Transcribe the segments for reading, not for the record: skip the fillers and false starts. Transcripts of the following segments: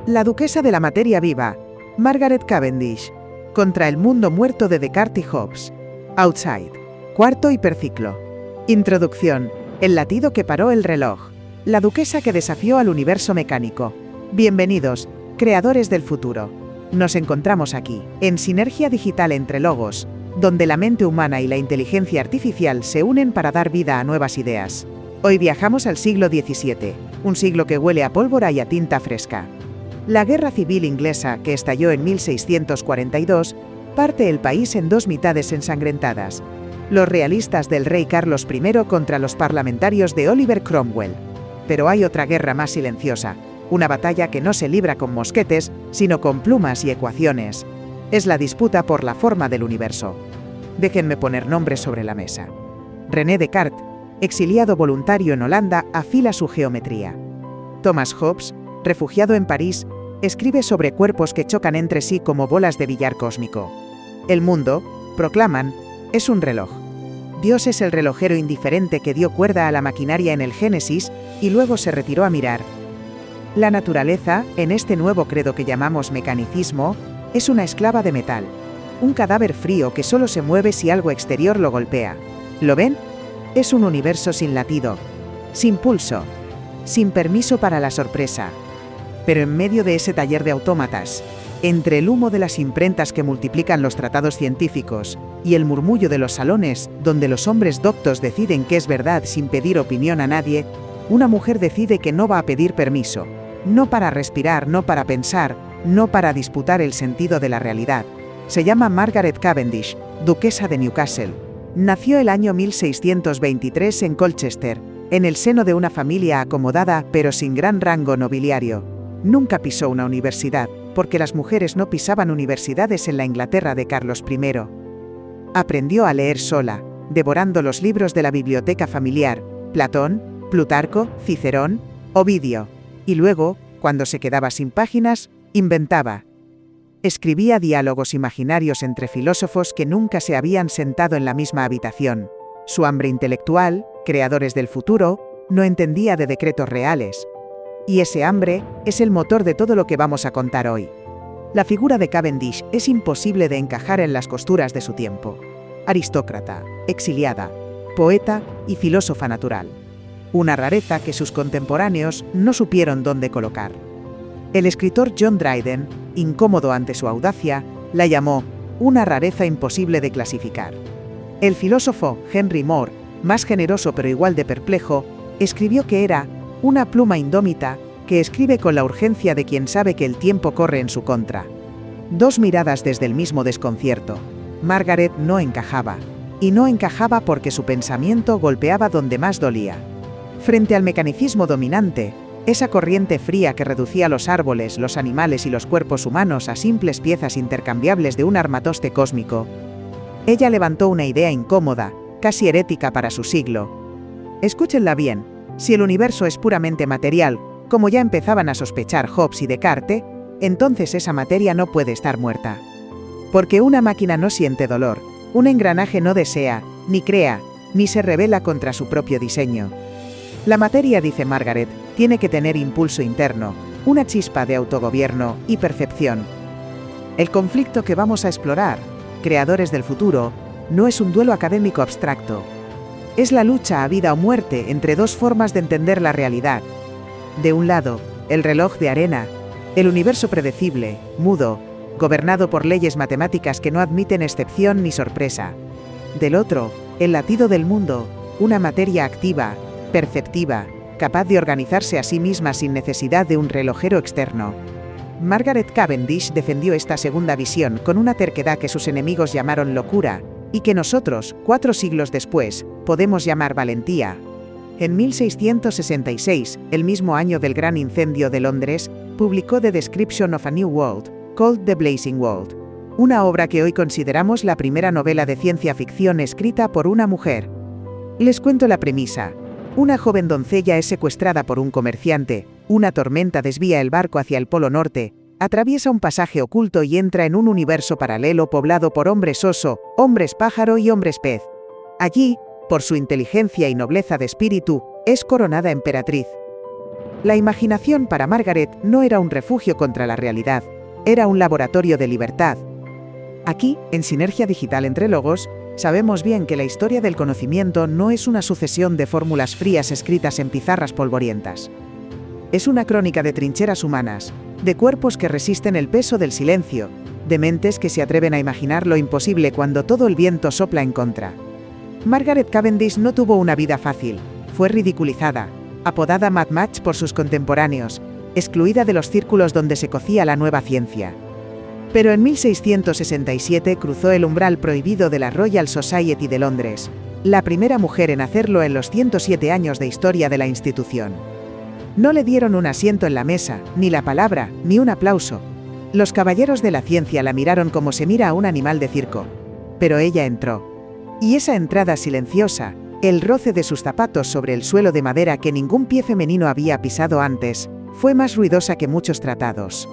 La duquesa de la materia viva, Margaret Cavendish, contra el mundo muerto de Descartes y Hobbes. Outside. Cuarto hiperciclo. Introducción. El latido que paró el reloj. La duquesa que desafió al universo mecánico. Bienvenidos, creadores del futuro. Nos encontramos aquí, en sinergia digital entre logos, donde la mente humana y la inteligencia artificial se unen para dar vida a nuevas ideas. Hoy viajamos al siglo XVII, un siglo que huele a pólvora y a tinta fresca. La Guerra Civil Inglesa, que estalló en 1642, parte el país en dos mitades ensangrentadas. Los realistas del rey Carlos I contra los parlamentarios de Oliver Cromwell. Pero hay otra guerra más silenciosa, una batalla que no se libra con mosquetes, sino con plumas y ecuaciones. Es la disputa por la forma del universo. Déjenme poner nombres sobre la mesa. René Descartes, exiliado voluntario en Holanda, afila su geometría. Thomas Hobbes, refugiado en París, escribe sobre cuerpos que chocan entre sí como bolas de billar cósmico. El mundo, proclaman, es un reloj. Dios es el relojero indiferente que dio cuerda a la maquinaria en el Génesis y luego se retiró a mirar. La naturaleza, en este nuevo credo que llamamos mecanicismo, es una esclava de metal. Un cadáver frío que solo se mueve si algo exterior lo golpea. ¿Lo ven? Es un universo sin latido, sin pulso, sin permiso para la sorpresa. Pero en medio de ese taller de autómatas, entre el humo de las imprentas que multiplican los tratados científicos y el murmullo de los salones donde los hombres doctos deciden qué es verdad sin pedir opinión a nadie, una mujer decide que no va a pedir permiso, no para respirar, no para pensar, no para disputar el sentido de la realidad. Se llama Margaret Cavendish, duquesa de Newcastle. Nació el año 1623 en Colchester, en el seno de una familia acomodada pero sin gran rango nobiliario. Nunca pisó una universidad, porque las mujeres no pisaban universidades en la Inglaterra de Carlos I. Aprendió a leer sola, devorando los libros de la biblioteca familiar, Platón, Plutarco, Cicerón, Ovidio, y luego, cuando se quedaba sin páginas, inventaba. Escribía diálogos imaginarios entre filósofos que nunca se habían sentado en la misma habitación. Su hambre intelectual, creadores del futuro, no entendía de decretos reales. Y ese hambre es el motor de todo lo que vamos a contar hoy. La figura de Cavendish es imposible de encajar en las costuras de su tiempo. Aristócrata, exiliada, poeta y filósofa natural. Una rareza que sus contemporáneos no supieron dónde colocar. El escritor John Dryden, incómodo ante su audacia, la llamó una rareza imposible de clasificar. El filósofo Henry Moore, más generoso pero igual de perplejo, escribió que era una pluma indómita que escribe con la urgencia de quien sabe que el tiempo corre en su contra. Dos miradas desde el mismo desconcierto. Margaret no encajaba, y no encajaba porque su pensamiento golpeaba donde más dolía. Frente al mecanicismo dominante, esa corriente fría que reducía los árboles, los animales y los cuerpos humanos a simples piezas intercambiables de un armatoste cósmico, ella levantó una idea incómoda, casi herética para su siglo. Escúchenla bien, si el universo es puramente material, como ya empezaban a sospechar Hobbes y Descartes, entonces esa materia no puede estar muerta. Porque una máquina no siente dolor, un engranaje no desea, ni crea, ni se rebela contra su propio diseño. La materia, dice Margaret, tiene que tener impulso interno, una chispa de autogobierno y percepción. El conflicto que vamos a explorar, creadores del futuro, no es un duelo académico abstracto. Es la lucha a vida o muerte entre dos formas de entender la realidad. De un lado, el reloj de arena, el universo predecible, mudo, gobernado por leyes matemáticas que no admiten excepción ni sorpresa. Del otro, el latido del mundo, una materia activa, perceptiva, capaz de organizarse a sí misma sin necesidad de un relojero externo. Margaret Cavendish defendió esta segunda visión con una terquedad que sus enemigos llamaron locura, y que nosotros, 4 siglos después, podemos llamar valentía. En 1666, el mismo año del gran incendio de Londres, publicó The Description of a New World, called The Blazing World, una obra que hoy consideramos la primera novela de ciencia ficción escrita por una mujer. Les cuento la premisa. Una joven doncella es secuestrada por un comerciante, una tormenta desvía el barco hacia el Polo Norte, atraviesa un pasaje oculto y entra en un universo paralelo poblado por hombres oso, hombres pájaro y hombres pez. Allí, por su inteligencia y nobleza de espíritu, es coronada emperatriz. La imaginación para Margaret no era un refugio contra la realidad, era un laboratorio de libertad. Aquí, en Sinergia Digital entre Logos, sabemos bien que la historia del conocimiento no es una sucesión de fórmulas frías escritas en pizarras polvorientas. Es una crónica de trincheras humanas, de cuerpos que resisten el peso del silencio, de mentes que se atreven a imaginar lo imposible cuando todo el viento sopla en contra. Margaret Cavendish no tuvo una vida fácil, fue ridiculizada, apodada Mad Match por sus contemporáneos, excluida de los círculos donde se cocía la nueva ciencia. Pero en 1667 cruzó el umbral prohibido de la Royal Society de Londres, la primera mujer en hacerlo en los 107 años de historia de la institución. No le dieron un asiento en la mesa, ni la palabra, ni un aplauso. Los caballeros de la ciencia la miraron como se mira a un animal de circo. Pero ella entró. Y esa entrada silenciosa, el roce de sus zapatos sobre el suelo de madera que ningún pie femenino había pisado antes, fue más ruidosa que muchos tratados.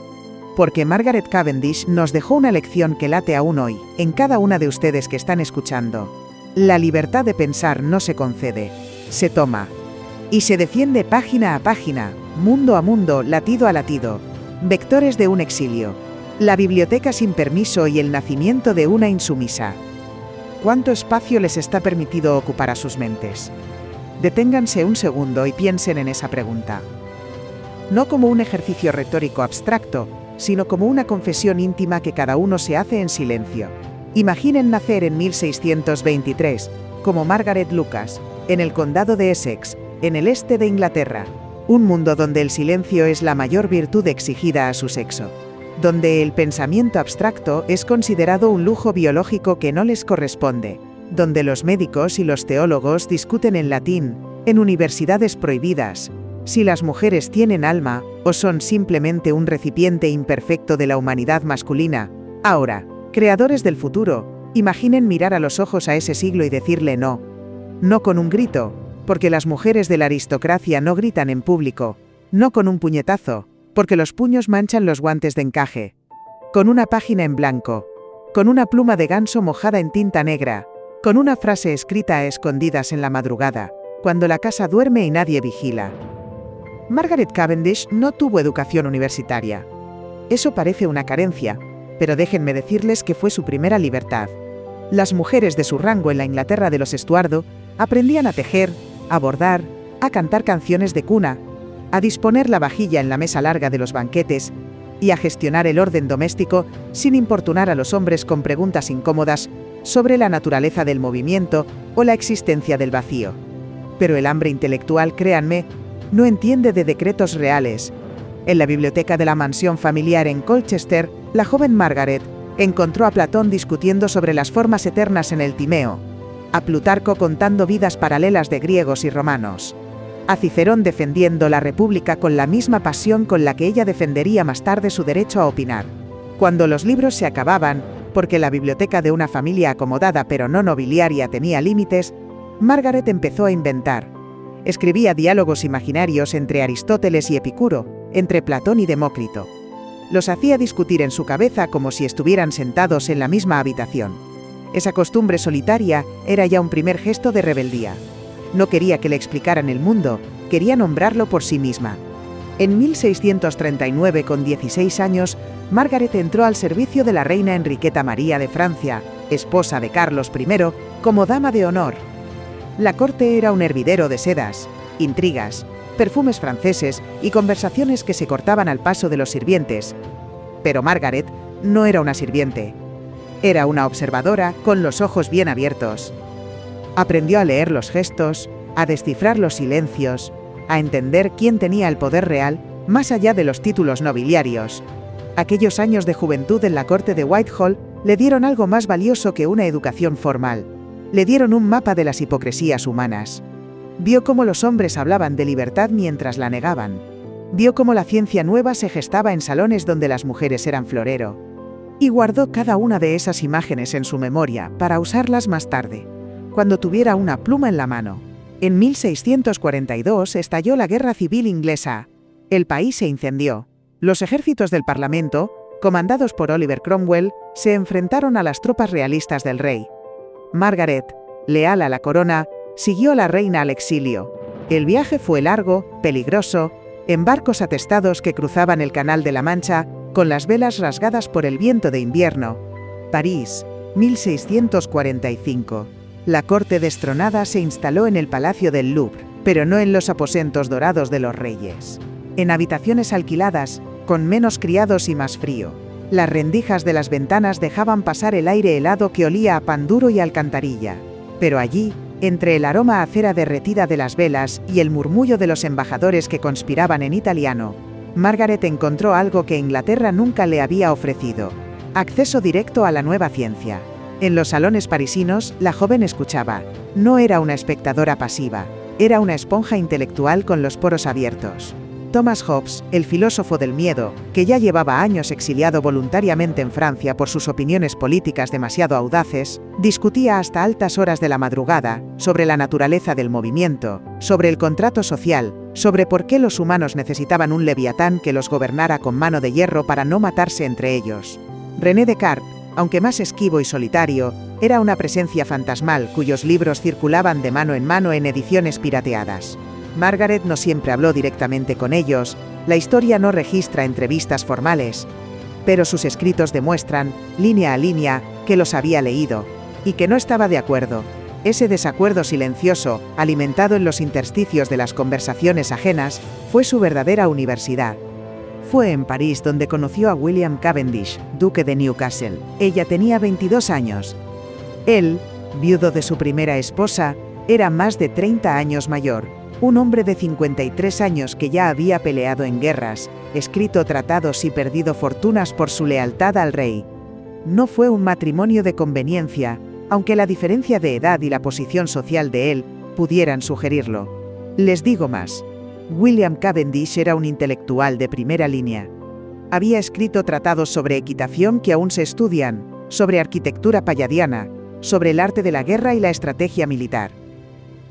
Porque Margaret Cavendish nos dejó una lección que late aún hoy, en cada una de ustedes que están escuchando. La libertad de pensar no se concede, se toma. Y se defiende página a página, mundo a mundo, latido a latido. Vectores de un exilio. La biblioteca sin permiso y el nacimiento de una insumisa. ¿Cuánto espacio les está permitido ocupar a sus mentes? Deténganse un segundo y piensen en esa pregunta. No como un ejercicio retórico abstracto, sino como una confesión íntima que cada uno se hace en silencio. Imaginen nacer en 1623, como Margaret Lucas, en el condado de Essex, en el este de Inglaterra, un mundo donde el silencio es la mayor virtud exigida a su sexo, donde el pensamiento abstracto es considerado un lujo biológico que no les corresponde, donde los médicos y los teólogos discuten en latín, en universidades prohibidas, si las mujeres tienen alma, o son simplemente un recipiente imperfecto de la humanidad masculina. Ahora, creadores del futuro, imaginen mirar a los ojos a ese siglo y decirle no. No con un grito, porque las mujeres de la aristocracia no gritan en público, no con un puñetazo, porque los puños manchan los guantes de encaje, con una página en blanco, con una pluma de ganso mojada en tinta negra, con una frase escrita a escondidas en la madrugada, cuando la casa duerme y nadie vigila. Margaret Cavendish no tuvo educación universitaria. Eso parece una carencia, pero déjenme decirles que fue su primera libertad. Las mujeres de su rango en la Inglaterra de los Estuardo aprendían a tejer, a bordar, a cantar canciones de cuna, a disponer la vajilla en la mesa larga de los banquetes y a gestionar el orden doméstico sin importunar a los hombres con preguntas incómodas sobre la naturaleza del movimiento o la existencia del vacío. Pero el hambre intelectual, créanme, no entiende de decretos reales. En la biblioteca de la mansión familiar en Colchester, la joven Margaret encontró a Platón discutiendo sobre las formas eternas en el Timeo, a Plutarco contando vidas paralelas de griegos y romanos, a Cicerón defendiendo la República con la misma pasión con la que ella defendería más tarde su derecho a opinar. Cuando los libros se acababan, porque la biblioteca de una familia acomodada pero no nobiliaria tenía límites, Margaret empezó a inventar. Escribía diálogos imaginarios entre Aristóteles y Epicuro, entre Platón y Demócrito. Los hacía discutir en su cabeza como si estuvieran sentados en la misma habitación. Esa costumbre solitaria era ya un primer gesto de rebeldía. No quería que le explicaran el mundo, quería nombrarlo por sí misma. En 1639, con 16 años, Margaret entró al servicio de la reina Enriqueta María de Francia, esposa de Carlos I, como dama de honor. La corte era un hervidero de sedas, intrigas, perfumes franceses y conversaciones que se cortaban al paso de los sirvientes. Pero Margaret no era una sirviente. Era una observadora con los ojos bien abiertos. Aprendió a leer los gestos, a descifrar los silencios, a entender quién tenía el poder real, más allá de los títulos nobiliarios. Aquellos años de juventud en la corte de Whitehall le dieron algo más valioso que una educación formal. Le dieron un mapa de las hipocresías humanas. Vio cómo los hombres hablaban de libertad mientras la negaban. Vio cómo la ciencia nueva se gestaba en salones donde las mujeres eran florero. Y guardó cada una de esas imágenes en su memoria para usarlas más tarde, cuando tuviera una pluma en la mano. En 1642 estalló la Guerra Civil Inglesa. El país se incendió. Los ejércitos del Parlamento, comandados por Oliver Cromwell, se enfrentaron a las tropas realistas del rey. Margaret, leal a la corona, siguió a la reina al exilio. El viaje fue largo, peligroso, en barcos atestados que cruzaban el Canal de la Mancha, con las velas rasgadas por el viento de invierno. París, 1645. La corte destronada se instaló en el Palacio del Louvre, pero no en los aposentos dorados de los reyes. En habitaciones alquiladas, con menos criados y más frío. Las rendijas de las ventanas dejaban pasar el aire helado que olía a pan duro y alcantarilla. Pero allí, entre el aroma a cera derretida de las velas y el murmullo de los embajadores que conspiraban en italiano, Margaret encontró algo que Inglaterra nunca le había ofrecido: acceso directo a la nueva ciencia. En los salones parisinos, la joven escuchaba. No era una espectadora pasiva, era una esponja intelectual con los poros abiertos. Thomas Hobbes, el filósofo del miedo, que ya llevaba años exiliado voluntariamente en Francia por sus opiniones políticas demasiado audaces, discutía hasta altas horas de la madrugada sobre la naturaleza del movimiento, sobre el contrato social, sobre por qué los humanos necesitaban un leviatán que los gobernara con mano de hierro para no matarse entre ellos. René Descartes, aunque más esquivo y solitario, era una presencia fantasmal cuyos libros circulaban de mano en ediciones pirateadas. Margaret no siempre habló directamente con ellos, la historia no registra entrevistas formales, pero sus escritos demuestran, línea a línea, que los había leído, y que no estaba de acuerdo. Ese desacuerdo silencioso, alimentado en los intersticios de las conversaciones ajenas, fue su verdadera universidad. Fue en París donde conoció a William Cavendish, duque de Newcastle. Ella tenía 22 años. Él, viudo de su primera esposa, era más de 30 años mayor. Un hombre de 53 años que ya había peleado en guerras, escrito tratados y perdido fortunas por su lealtad al rey. No fue un matrimonio de conveniencia, aunque la diferencia de edad y la posición social de él pudieran sugerirlo. Les digo más. William Cavendish era un intelectual de primera línea. Había escrito tratados sobre equitación que aún se estudian, sobre arquitectura palladiana, sobre el arte de la guerra y la estrategia militar.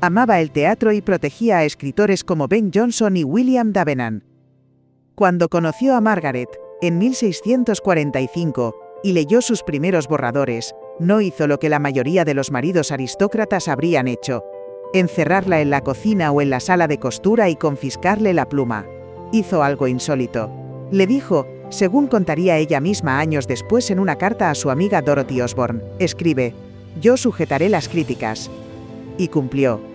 Amaba el teatro y protegía a escritores como Ben Jonson y William Davenant. Cuando conoció a Margaret, en 1645, y leyó sus primeros borradores, no hizo lo que la mayoría de los maridos aristócratas habrían hecho: encerrarla en la cocina o en la sala de costura y confiscarle la pluma. Hizo algo insólito. Le dijo, según contaría ella misma años después en una carta a su amiga Dorothy Osborne, escribe: «Yo sujetaré las críticas». Y cumplió.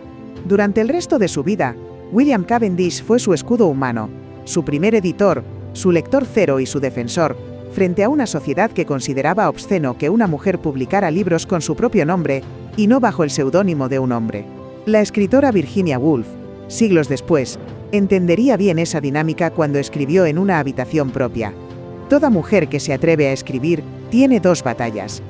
Durante el resto de su vida, William Cavendish fue su escudo humano, su primer editor, su lector cero y su defensor, frente a una sociedad que consideraba obsceno que una mujer publicara libros con su propio nombre y no bajo el seudónimo de un hombre. La escritora Virginia Woolf, siglos después, entendería bien esa dinámica cuando escribió en una habitación propia: toda mujer que se atreve a escribir tiene dos batallas: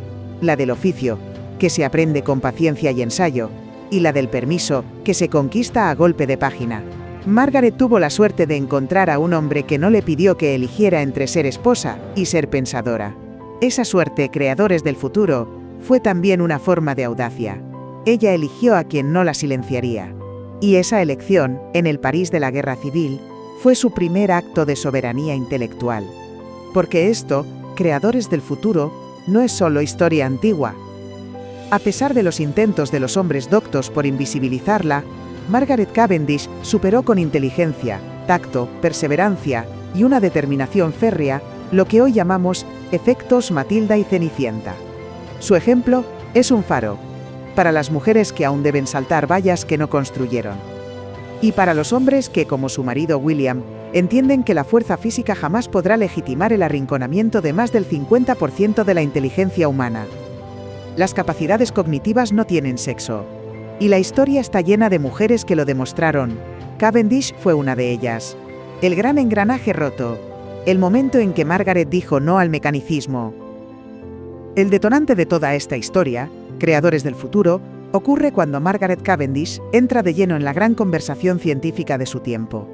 la del oficio, que se aprende con paciencia y ensayo, y la del permiso, que se conquista a golpe de página. Margaret tuvo la suerte de encontrar a un hombre que no le pidió que eligiera entre ser esposa y ser pensadora. Esa suerte, creadores del futuro, fue también una forma de audacia. Ella eligió a quien no la silenciaría. Y esa elección, en el París de la Guerra Civil, fue su primer acto de soberanía intelectual. Porque esto, creadores del futuro, no es solo historia antigua. A pesar de los intentos de los hombres doctos por invisibilizarla, Margaret Cavendish superó con inteligencia, tacto, perseverancia y una determinación férrea lo que hoy llamamos efectos Matilda y Cenicienta. Su ejemplo es un faro para las mujeres que aún deben saltar vallas que no construyeron. Y para los hombres que, como su marido William, entienden que la fuerza física jamás podrá legitimar el arrinconamiento de más del 50% de la inteligencia humana. Las capacidades cognitivas no tienen sexo. Y la historia está llena de mujeres que lo demostraron. Cavendish fue una de ellas. El gran engranaje roto. El momento en que Margaret dijo no al mecanicismo. El detonante de toda esta historia, creadores del futuro, ocurre cuando Margaret Cavendish entra de lleno en la gran conversación científica de su tiempo.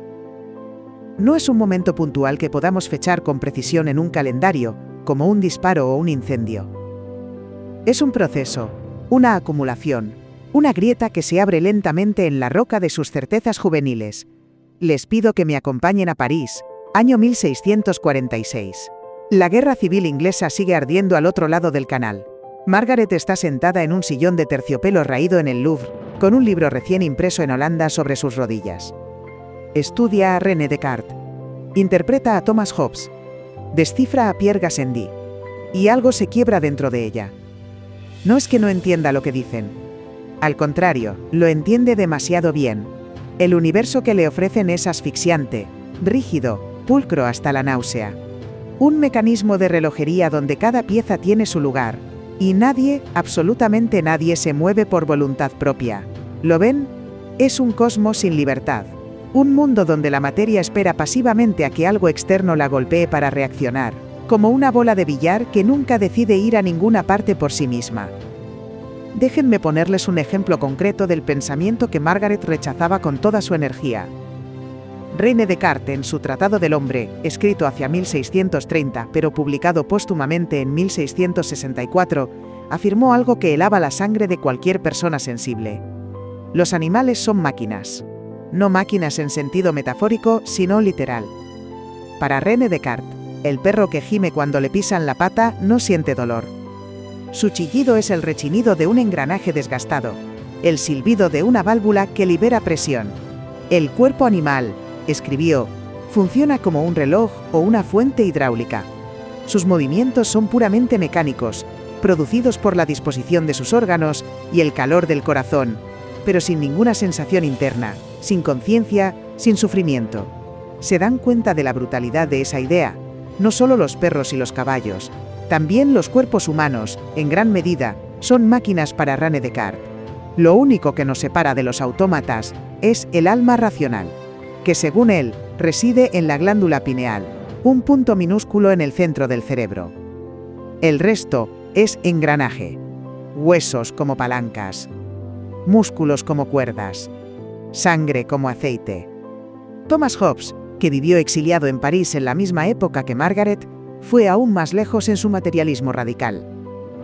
No es un momento puntual que podamos fechar con precisión en un calendario, como un disparo o un incendio. Es un proceso, una acumulación, una grieta que se abre lentamente en la roca de sus certezas juveniles. Les pido que me acompañen a París, año 1646. La guerra civil inglesa sigue ardiendo al otro lado del canal. Margaret está sentada en un sillón de terciopelo raído en el Louvre, con un libro recién impreso en Holanda sobre sus rodillas. Estudia a René Descartes. Interpreta a Thomas Hobbes. Descifra a Pierre Gassendi. Y algo se quiebra dentro de ella. No es que no entienda lo que dicen. Al contrario, lo entiende demasiado bien. El universo que le ofrecen es asfixiante, rígido, pulcro hasta la náusea. Un mecanismo de relojería donde cada pieza tiene su lugar, y nadie, absolutamente nadie, se mueve por voluntad propia. ¿Lo ven? Es un cosmos sin libertad. Un mundo donde la materia espera pasivamente a que algo externo la golpee para reaccionar, como una bola de billar que nunca decide ir a ninguna parte por sí misma. Déjenme ponerles un ejemplo concreto del pensamiento que Margaret rechazaba con toda su energía. René Descartes, en su Tratado del Hombre, escrito hacia 1630 pero publicado póstumamente en 1664, afirmó algo que helaba la sangre de cualquier persona sensible. Los animales son máquinas. No máquinas en sentido metafórico, sino literal. Para René Descartes, el perro que gime cuando le pisan la pata no siente dolor. Su chillido es el rechinido de un engranaje desgastado, el silbido de una válvula que libera presión. El cuerpo animal, escribió, funciona como un reloj o una fuente hidráulica. Sus movimientos son puramente mecánicos, producidos por la disposición de sus órganos y el calor del corazón, pero sin ninguna sensación interna, sin conciencia, sin sufrimiento. ¿Se dan cuenta de la brutalidad de esa idea? No solo los perros y los caballos, también los cuerpos humanos, en gran medida, son máquinas para René Descartes. Lo único que nos separa de los autómatas es el alma racional, que según él, reside en la glándula pineal, un punto minúsculo en el centro del cerebro. El resto es engranaje, huesos como palancas, músculos como cuerdas, sangre como aceite. Thomas Hobbes, que vivió exiliado en París en la misma época que Margaret, fue aún más lejos en su materialismo radical.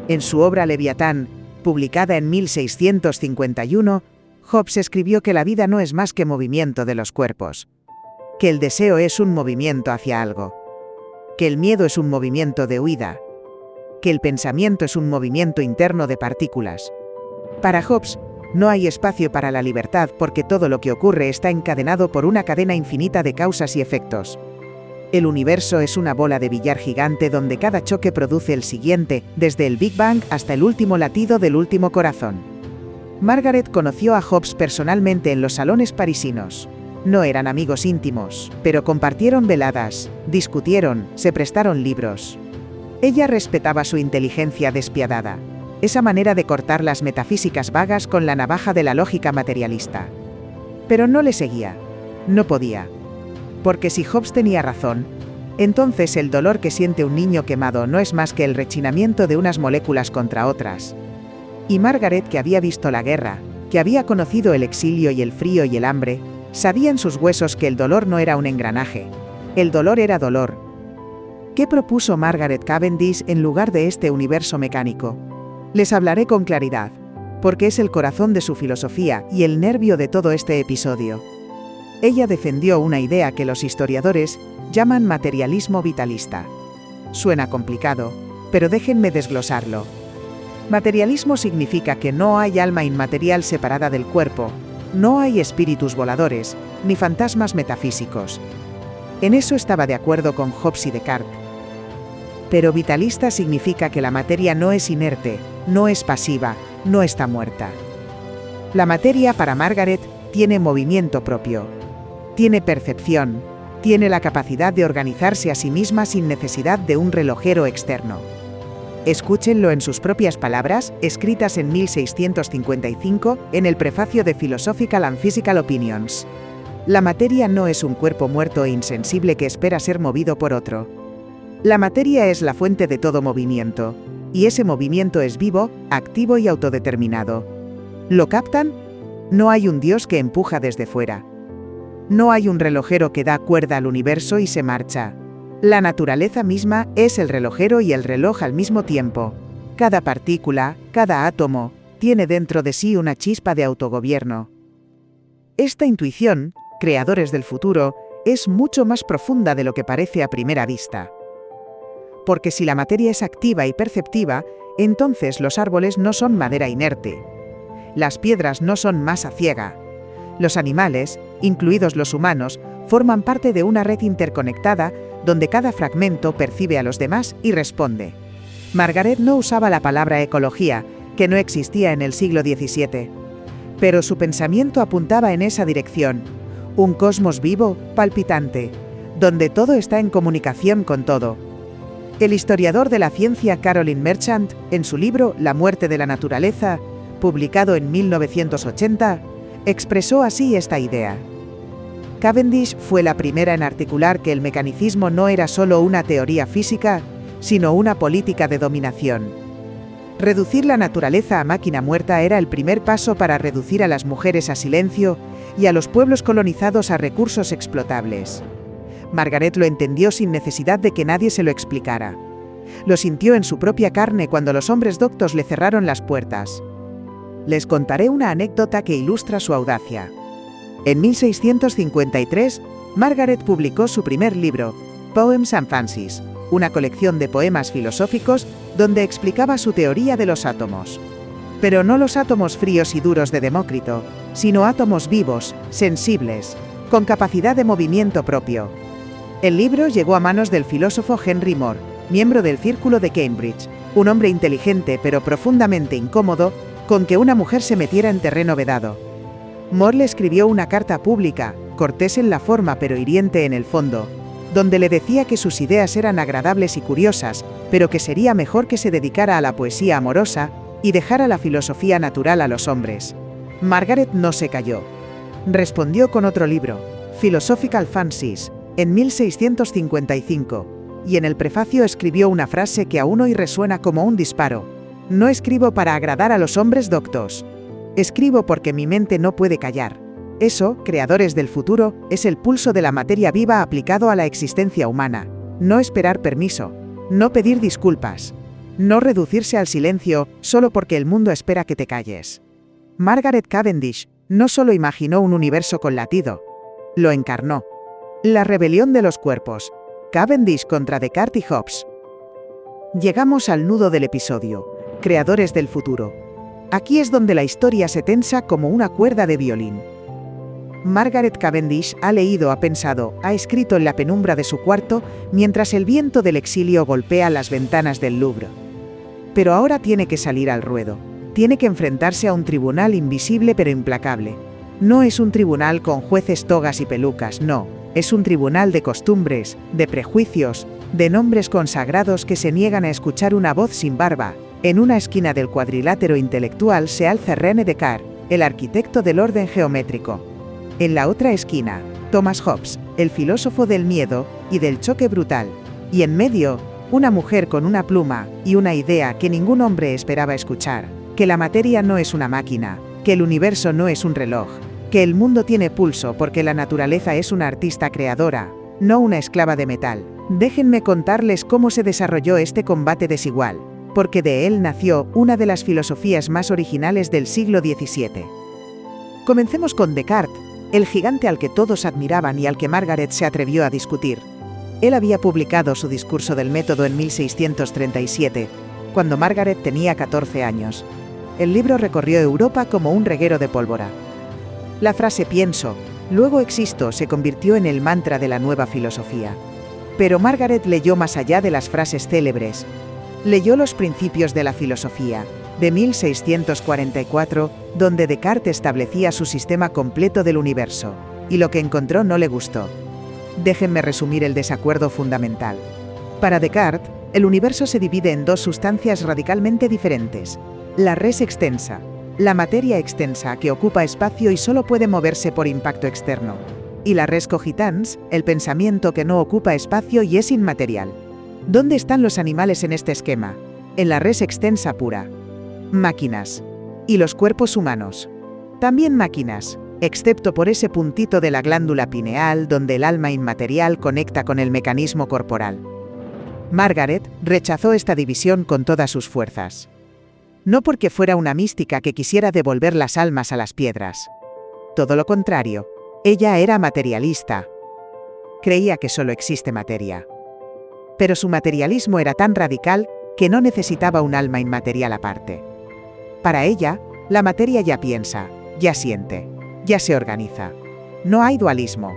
En su obra Leviatán, publicada en 1651, Hobbes escribió que la vida no es más que movimiento de los cuerpos, que el deseo es un movimiento hacia algo, que el miedo es un movimiento de huida, que el pensamiento es un movimiento interno de partículas. Para Hobbes, no hay espacio para la libertad porque todo lo que ocurre está encadenado por una cadena infinita de causas y efectos. El universo es una bola de billar gigante donde cada choque produce el siguiente, desde el Big Bang hasta el último latido del último corazón. Margaret conoció a Hobbes personalmente en los salones parisinos. No eran amigos íntimos, pero compartieron veladas, discutieron, se prestaron libros. Ella respetaba su inteligencia despiadada, esa manera de cortar las metafísicas vagas con la navaja de la lógica materialista. Pero no le seguía. No podía. Porque si Hobbes tenía razón, entonces el dolor que siente un niño quemado no es más que el rechinamiento de unas moléculas contra otras. Y Margaret, que había visto la guerra, que había conocido el exilio y el frío y el hambre, sabía en sus huesos que el dolor no era un engranaje. El dolor era dolor. ¿Qué propuso Margaret Cavendish en lugar de este universo mecánico? Les hablaré con claridad, porque es el corazón de su filosofía y el nervio de todo este episodio. Ella defendió una idea que los historiadores llaman materialismo vitalista. Suena complicado, pero déjenme desglosarlo. Materialismo significa que no hay alma inmaterial separada del cuerpo, no hay espíritus voladores, ni fantasmas metafísicos. En eso estaba de acuerdo con Hobbes y Descartes. Pero vitalista significa que la materia no es inerte, no es pasiva, no está muerta. La materia, para Margaret, tiene movimiento propio. Tiene percepción, tiene la capacidad de organizarse a sí misma sin necesidad de un relojero externo. Escúchenlo en sus propias palabras, escritas en 1655, en el prefacio de Philosophical and Physical Opinions. La materia no es un cuerpo muerto e insensible que espera ser movido por otro. La materia es la fuente de todo movimiento, y ese movimiento es vivo, activo y autodeterminado. ¿Lo captan? No hay un Dios que empuja desde fuera. No hay un relojero que da cuerda al universo y se marcha. La naturaleza misma es el relojero y el reloj al mismo tiempo. Cada partícula, cada átomo, tiene dentro de sí una chispa de autogobierno. Esta intuición, creadores del futuro, es mucho más profunda de lo que parece a primera vista. Porque si la materia es activa y perceptiva, entonces los árboles no son madera inerte. Las piedras no son masa ciega. Los animales, incluidos los humanos, forman parte de una red interconectada donde cada fragmento percibe a los demás y responde. Margaret no usaba la palabra ecología, que no existía en el siglo XVII. Pero su pensamiento apuntaba en esa dirección, un cosmos vivo, palpitante, donde todo está en comunicación con todo. El historiador de la ciencia Caroline Merchant, en su libro La muerte de la naturaleza, publicado en 1980, expresó así esta idea. Cavendish fue la primera en articular que el mecanicismo no era solo una teoría física, sino una política de dominación. Reducir la naturaleza a máquina muerta era el primer paso para reducir a las mujeres a silencio y a los pueblos colonizados a recursos explotables. Margaret lo entendió sin necesidad de que nadie se lo explicara. Lo sintió en su propia carne cuando los hombres doctos le cerraron las puertas. Les contaré una anécdota que ilustra su audacia. En 1653, Margaret publicó su primer libro, Poems and Fancies, una colección de poemas filosóficos donde explicaba su teoría de los átomos. Pero no los átomos fríos y duros de Demócrito, sino átomos vivos, sensibles, con capacidad de movimiento propio. El libro llegó a manos del filósofo Henry More, miembro del Círculo de Cambridge, un hombre inteligente pero profundamente incómodo con que una mujer se metiera en terreno vedado. More le escribió una carta pública, cortés en la forma pero hiriente en el fondo, donde le decía que sus ideas eran agradables y curiosas, pero que sería mejor que se dedicara a la poesía amorosa y dejara la filosofía natural a los hombres. Margaret no se calló. Respondió con otro libro, Philosophical Fancies, en 1655, y en el prefacio escribió una frase que aún hoy resuena como un disparo. No escribo para agradar a los hombres doctos. Escribo porque mi mente no puede callar. Eso, creadores del futuro, es el pulso de la materia viva aplicado a la existencia humana. No esperar permiso. No pedir disculpas. No reducirse al silencio solo porque el mundo espera que te calles. Margaret Cavendish no solo imaginó un universo con latido, lo encarnó. La rebelión de los cuerpos. Cavendish contra Descartes y Hobbes. Llegamos al nudo del episodio. Creadores del futuro. Aquí es donde la historia se tensa como una cuerda de violín. Margaret Cavendish ha leído, ha pensado, ha escrito en la penumbra de su cuarto mientras el viento del exilio golpea las ventanas del Louvre. Pero ahora tiene que salir al ruedo. Tiene que enfrentarse a un tribunal invisible pero implacable. No es un tribunal con jueces togas y pelucas, no. Es un tribunal de costumbres, de prejuicios, de nombres consagrados que se niegan a escuchar una voz sin barba. En una esquina del cuadrilátero intelectual se alza René Descartes, el arquitecto del orden geométrico. En la otra esquina, Thomas Hobbes, el filósofo del miedo y del choque brutal. Y en medio, una mujer con una pluma y una idea que ningún hombre esperaba escuchar, que la materia no es una máquina, que el universo no es un reloj, que el mundo tiene pulso porque la naturaleza es una artista creadora, no una esclava de metal. Déjenme contarles cómo se desarrolló este combate desigual, porque de él nació una de las filosofías más originales del siglo XVII. Comencemos con Descartes, el gigante al que todos admiraban y al que Margaret se atrevió a discutir. Él había publicado su discurso del método en 1637, cuando Margaret tenía 14 años. El libro recorrió Europa como un reguero de pólvora. La frase pienso, luego existo se convirtió en el mantra de la nueva filosofía. Pero Margaret leyó más allá de las frases célebres. Leyó los principios de la filosofía, de 1644, donde Descartes establecía su sistema completo del universo, y lo que encontró no le gustó. Déjenme resumir el desacuerdo fundamental. Para Descartes, el universo se divide en dos sustancias radicalmente diferentes. La res extensa, la materia extensa que ocupa espacio y solo puede moverse por impacto externo. Y la res cogitans, el pensamiento que no ocupa espacio y es inmaterial. ¿Dónde están los animales en este esquema? En la res extensa pura. Máquinas. Y los cuerpos humanos. También máquinas, excepto por ese puntito de la glándula pineal donde el alma inmaterial conecta con el mecanismo corporal. Margaret rechazó esta división con todas sus fuerzas. No porque fuera una mística que quisiera devolver las almas a las piedras. Todo lo contrario, ella era materialista. Creía que solo existe materia. Pero su materialismo era tan radical que no necesitaba un alma inmaterial aparte. Para ella, la materia ya piensa, ya siente, ya se organiza. no hay dualismo.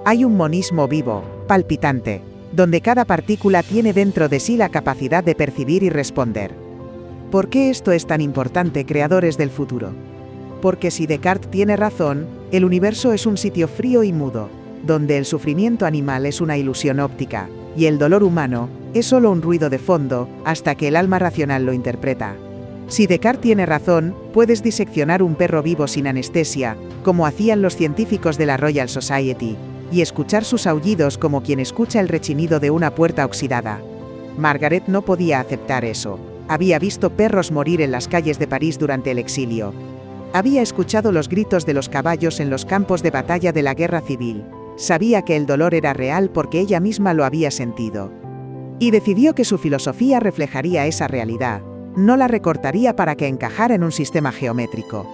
Hay un monismo vivo, palpitante, donde cada partícula tiene dentro de sí la capacidad de percibir y responder. ¿Por qué esto es tan importante, creadores del futuro? Porque si Descartes tiene razón, el universo es un sitio frío y mudo, donde el sufrimiento animal es una ilusión óptica, y el dolor humano es solo un ruido de fondo, hasta que el alma racional lo interpreta. Si Descartes tiene razón, puedes diseccionar un perro vivo sin anestesia, como hacían los científicos de la Royal Society, y escuchar sus aullidos como quien escucha el rechinido de una puerta oxidada. Margaret no podía aceptar eso. Había visto perros morir en las calles de París durante el exilio. Había escuchado los gritos de los caballos en los campos de batalla de la guerra civil. Sabía que el dolor era real porque ella misma lo había sentido. Y decidió que su filosofía reflejaría esa realidad, no la recortaría para que encajara en un sistema geométrico.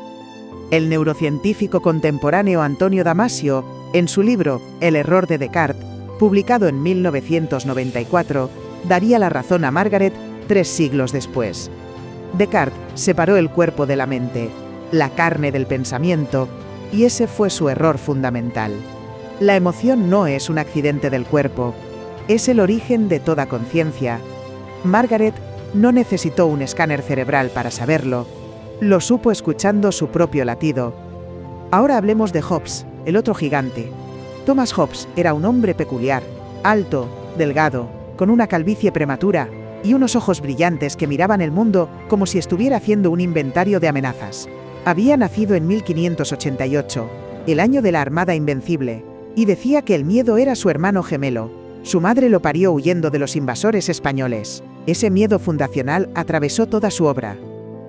El neurocientífico contemporáneo Antonio Damasio, en su libro El error de Descartes, publicado en 1994, daría la razón a Margaret 3 siglos después. Descartes separó el cuerpo de la mente, la carne del pensamiento, y ese fue su error fundamental. La emoción no es un accidente del cuerpo, es el origen de toda conciencia. Margaret no necesitó un escáner cerebral para saberlo, lo supo escuchando su propio latido. Ahora hablemos de Hobbes, el otro gigante. Thomas Hobbes era un hombre peculiar, alto, delgado, con una calvicie prematura, y unos ojos brillantes que miraban el mundo como si estuviera haciendo un inventario de amenazas. Había nacido en 1588, el año de la Armada Invencible, y decía que el miedo era su hermano gemelo. Su madre lo parió huyendo de los invasores españoles. Ese miedo fundacional atravesó toda su obra.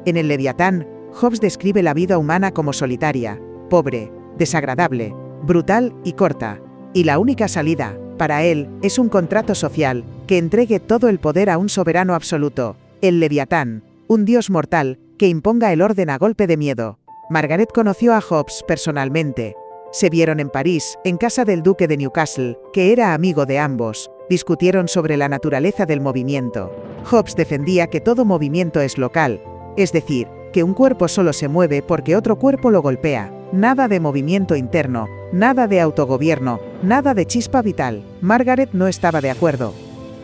En el Leviatán, Hobbes describe la vida humana como solitaria, pobre, desagradable, brutal y corta. Y la única salida, para él, es un contrato social, que entregue todo el poder a un soberano absoluto, el Leviatán, un dios mortal, que imponga el orden a golpe de miedo. Margaret conoció a Hobbes personalmente. Se vieron en París, en casa del duque de Newcastle, que era amigo de ambos. Discutieron sobre la naturaleza del movimiento. Hobbes defendía que todo movimiento es local, es decir, que un cuerpo solo se mueve porque otro cuerpo lo golpea. Nada de movimiento interno, nada de autogobierno, nada de chispa vital. Margaret no estaba de acuerdo.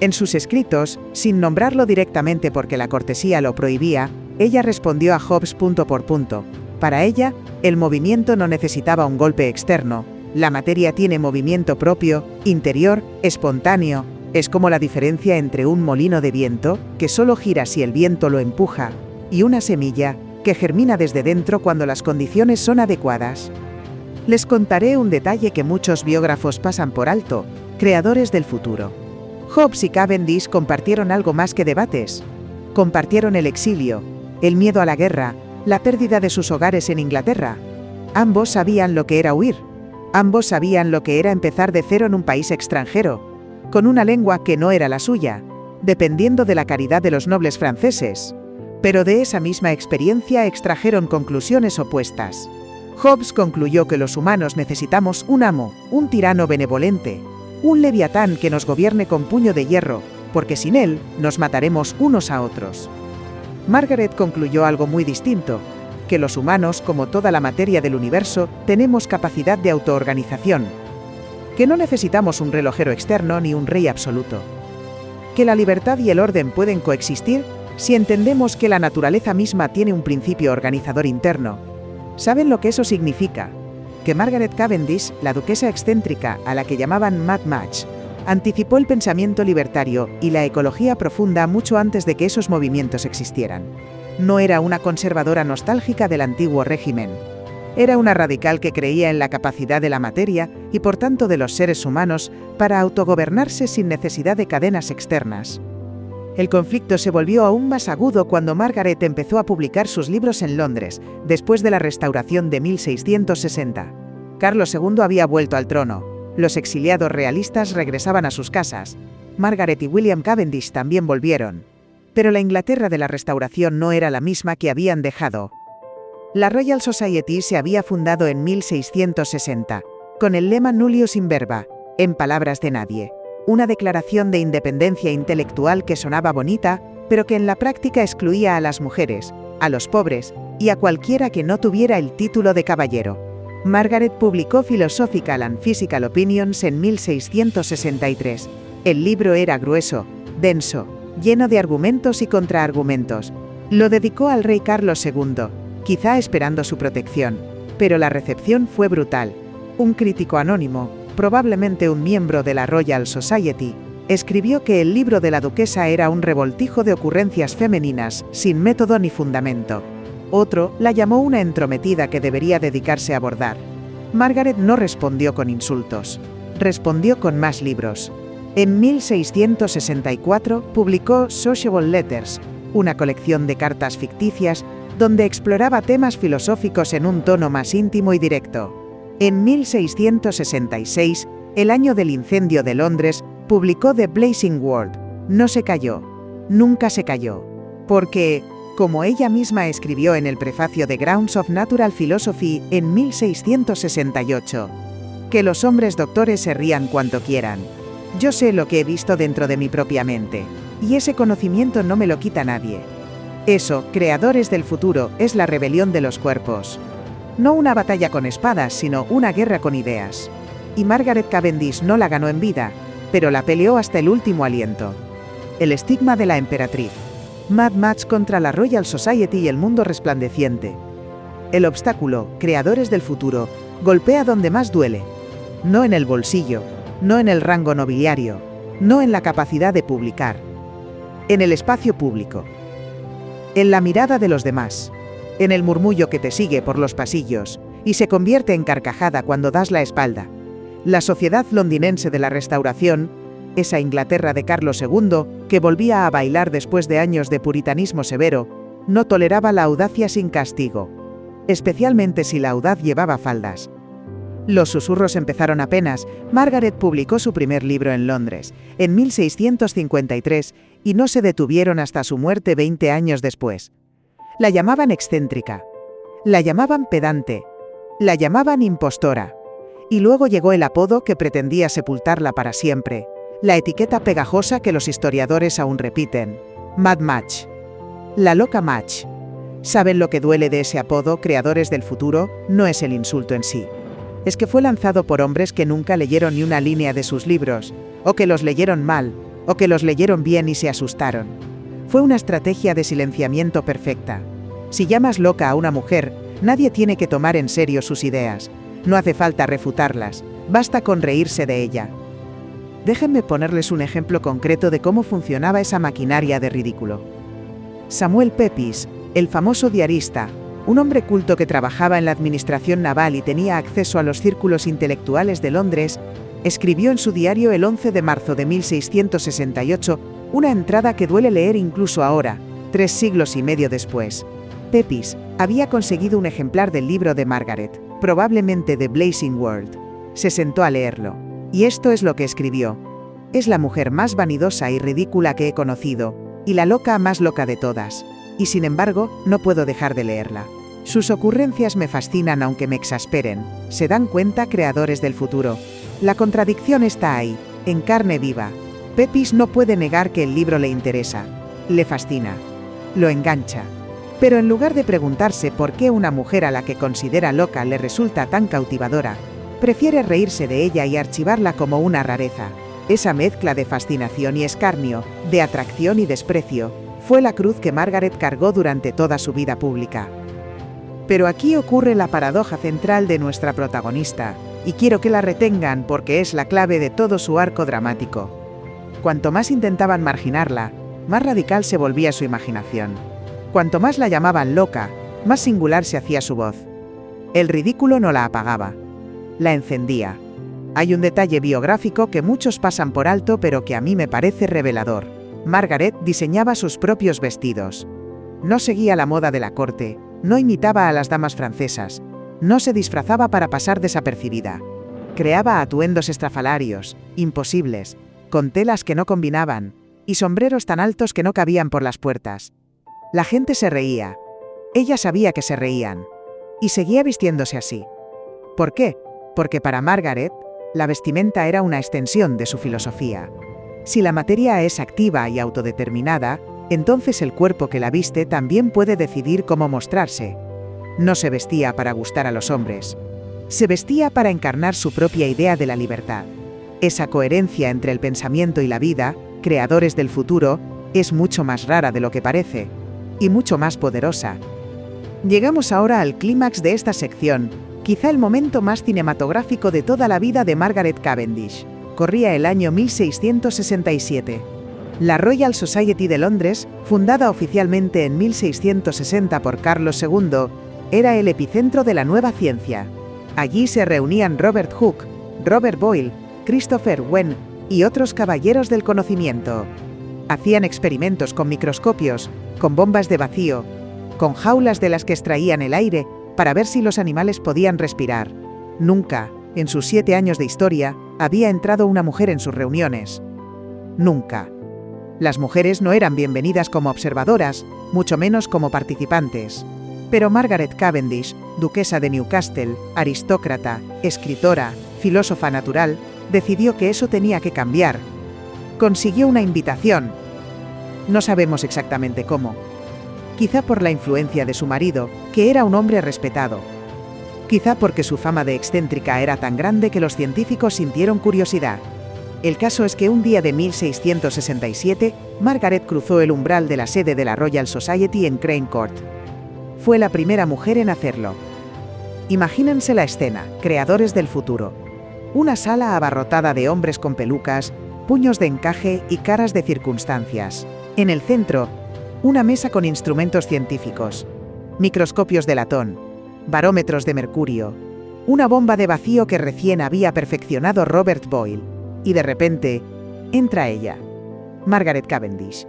En sus escritos, sin nombrarlo directamente porque la cortesía lo prohibía, ella respondió a Hobbes punto por punto. Para ella, el movimiento no necesitaba un golpe externo. La materia tiene movimiento propio, interior, espontáneo. Es como la diferencia entre un molino de viento, que solo gira si el viento lo empuja, y una semilla, que germina desde dentro cuando las condiciones son adecuadas. Les contaré un detalle que muchos biógrafos pasan por alto, creadores del futuro. Hobbes y Cavendish compartieron algo más que debates. Compartieron el exilio, el miedo a la guerra, la pérdida de sus hogares en Inglaterra. Ambos sabían lo que era huir. Ambos sabían lo que era empezar de cero en un país extranjero, con una lengua que no era la suya, dependiendo de la caridad de los nobles franceses. Pero de esa misma experiencia extrajeron conclusiones opuestas. Hobbes concluyó que los humanos necesitamos un amo, un tirano benevolente, un leviatán que nos gobierne con puño de hierro, porque sin él nos mataremos unos a otros. Margaret concluyó algo muy distinto, que los humanos, como toda la materia del universo, tenemos capacidad de autoorganización, que no necesitamos un relojero externo ni un rey absoluto, que la libertad y el orden pueden coexistir si entendemos que la naturaleza misma tiene un principio organizador interno. ¿Saben lo que eso significa? Que Margaret Cavendish, la duquesa excéntrica a la que llamaban Mad Match, anticipó el pensamiento libertario y la ecología profunda mucho antes de que esos movimientos existieran. No era una conservadora nostálgica del antiguo régimen. Era una radical que creía en la capacidad de la materia y por tanto de los seres humanos para autogobernarse sin necesidad de cadenas externas. El conflicto se volvió aún más agudo cuando Margaret empezó a publicar sus libros en Londres, después de la restauración de 1660. Carlos II había vuelto al trono. Los exiliados realistas regresaban a sus casas. Margaret y William Cavendish también volvieron. Pero la Inglaterra de la Restauración no era la misma que habían dejado. La Royal Society se había fundado en 1660, con el lema Nullius in verba, en palabras de nadie. Una declaración de independencia intelectual que sonaba bonita, pero que en la práctica excluía a las mujeres, a los pobres y a cualquiera que no tuviera el título de caballero. Margaret publicó Philosophical and Physical Opinions en 1663. El libro era grueso, denso, lleno de argumentos y contraargumentos. Lo dedicó al rey Carlos II, quizá esperando su protección, pero la recepción fue brutal. Un crítico anónimo, probablemente un miembro de la Royal Society, escribió que el libro de la duquesa era un revoltijo de ocurrencias femeninas, sin método ni fundamento. Otro la llamó una entrometida que debería dedicarse a bordar. Margaret no respondió con insultos. Respondió con más libros. En 1664 publicó Sociable Letters, una colección de cartas ficticias donde exploraba temas filosóficos en un tono más íntimo y directo. En 1666, el año del incendio de Londres, publicó The Blazing World. No se calló. Nunca se calló. Porque, como ella misma escribió en el prefacio de Grounds of Natural Philosophy en 1668, que los hombres doctores se rían cuanto quieran. Yo sé lo que he visto dentro de mi propia mente, y ese conocimiento no me lo quita nadie. Eso, creadores del futuro, es la rebelión de los cuerpos. No una batalla con espadas, sino una guerra con ideas. Y Margaret Cavendish no la ganó en vida, pero la peleó hasta el último aliento. El estigma de la emperatriz. Mad Match contra la Royal Society y el mundo resplandeciente. El obstáculo, creadores del futuro, golpea donde más duele. No en el bolsillo, no en el rango nobiliario, no en la capacidad de publicar. En el espacio público. En la mirada de los demás. En el murmullo que te sigue por los pasillos, y se convierte en carcajada cuando das la espalda. La sociedad londinense de la Restauración, esa Inglaterra de Carlos II, que volvía a bailar después de años de puritanismo severo, no toleraba la audacia sin castigo. Especialmente si la audaz llevaba faldas. Los susurros empezaron apenas. Margaret publicó su primer libro en Londres, en 1653, y no se detuvieron hasta su muerte 20 años después. La llamaban excéntrica. La llamaban pedante. La llamaban impostora. Y luego llegó el apodo que pretendía sepultarla para siempre, la etiqueta pegajosa que los historiadores aún repiten: Mad Match. La loca Match. ¿Saben lo que duele de ese apodo, creadores del futuro? No es el insulto en sí. Es que fue lanzado por hombres que nunca leyeron ni una línea de sus libros, o que los leyeron mal, o que los leyeron bien y se asustaron. Fue una estrategia de silenciamiento perfecta. Si llamas loca a una mujer, nadie tiene que tomar en serio sus ideas. No hace falta refutarlas, basta con reírse de ella. Déjenme ponerles un ejemplo concreto de cómo funcionaba esa maquinaria de ridículo. Samuel Pepys, el famoso diarista, un hombre culto que trabajaba en la administración naval y tenía acceso a los círculos intelectuales de Londres, escribió en su diario el 11 de marzo de 1668 una entrada que duele leer incluso ahora, 3 siglos y medio después. Pepys había conseguido un ejemplar del libro de Margaret, probablemente The Blazing World. Se sentó a leerlo. Y esto es lo que escribió: es la mujer más vanidosa y ridícula que he conocido, y la loca más loca de todas. Y sin embargo, no puedo dejar de leerla. Sus ocurrencias me fascinan aunque me exasperen. ¿Se dan cuenta, creadores del futuro? La contradicción está ahí, en carne viva. Pepys no puede negar que el libro le interesa. Le fascina. Lo engancha. Pero en lugar de preguntarse por qué una mujer a la que considera loca le resulta tan cautivadora, prefiere reírse de ella y archivarla como una rareza. Esa mezcla de fascinación y escarnio, de atracción y desprecio, fue la cruz que Margaret cargó durante toda su vida pública. Pero aquí ocurre la paradoja central de nuestra protagonista, y quiero que la retengan porque es la clave de todo su arco dramático. Cuanto más intentaban marginarla, más radical se volvía su imaginación. Cuanto más la llamaban loca, más singular se hacía su voz. El ridículo no la apagaba. La encendía. Hay un detalle biográfico que muchos pasan por alto pero que a mí me parece revelador. Margaret diseñaba sus propios vestidos. No seguía la moda de la corte, no imitaba a las damas francesas, no se disfrazaba para pasar desapercibida. Creaba atuendos estrafalarios, imposibles, con telas que no combinaban, y sombreros tan altos que no cabían por las puertas. La gente se reía. Ella sabía que se reían. Y seguía vistiéndose así. ¿Por qué? Porque para Margaret, la vestimenta era una extensión de su filosofía. Si la materia es activa y autodeterminada, entonces el cuerpo que la viste también puede decidir cómo mostrarse. No se vestía para gustar a los hombres. Se vestía para encarnar su propia idea de la libertad. Esa coherencia entre el pensamiento y la vida, creadores del futuro, es mucho más rara de lo que parece, y mucho más poderosa. Llegamos ahora al clímax de esta sección, quizá el momento más cinematográfico de toda la vida de Margaret Cavendish. Corría el año 1667. La Royal Society de Londres, fundada oficialmente en 1660 por Carlos II, era el epicentro de la nueva ciencia. Allí se reunían Robert Hooke, Robert Boyle, Christopher Wren y otros caballeros del conocimiento. Hacían experimentos con microscopios, con bombas de vacío, con jaulas de las que extraían el aire para ver si los animales podían respirar. Nunca, en sus 7 años de historia, había entrado una mujer en sus reuniones. Nunca. Las mujeres no eran bienvenidas como observadoras, mucho menos como participantes. Pero Margaret Cavendish, duquesa de Newcastle, aristócrata, escritora, filósofa natural, decidió que eso tenía que cambiar. Consiguió una invitación. No sabemos exactamente cómo. Quizá por la influencia de su marido, que era un hombre respetado. Quizá porque su fama de excéntrica era tan grande que los científicos sintieron curiosidad. El caso es que un día de 1667, Margaret cruzó el umbral de la sede de la Royal Society en Crane Court. Fue la primera mujer en hacerlo. Imagínense la escena, creadores del futuro. Una sala abarrotada de hombres con pelucas, puños de encaje y caras de circunstancias. En el centro, una mesa con instrumentos científicos, microscopios de latón, barómetros de mercurio, una bomba de vacío que recién había perfeccionado Robert Boyle. Y de repente, entra ella, Margaret Cavendish,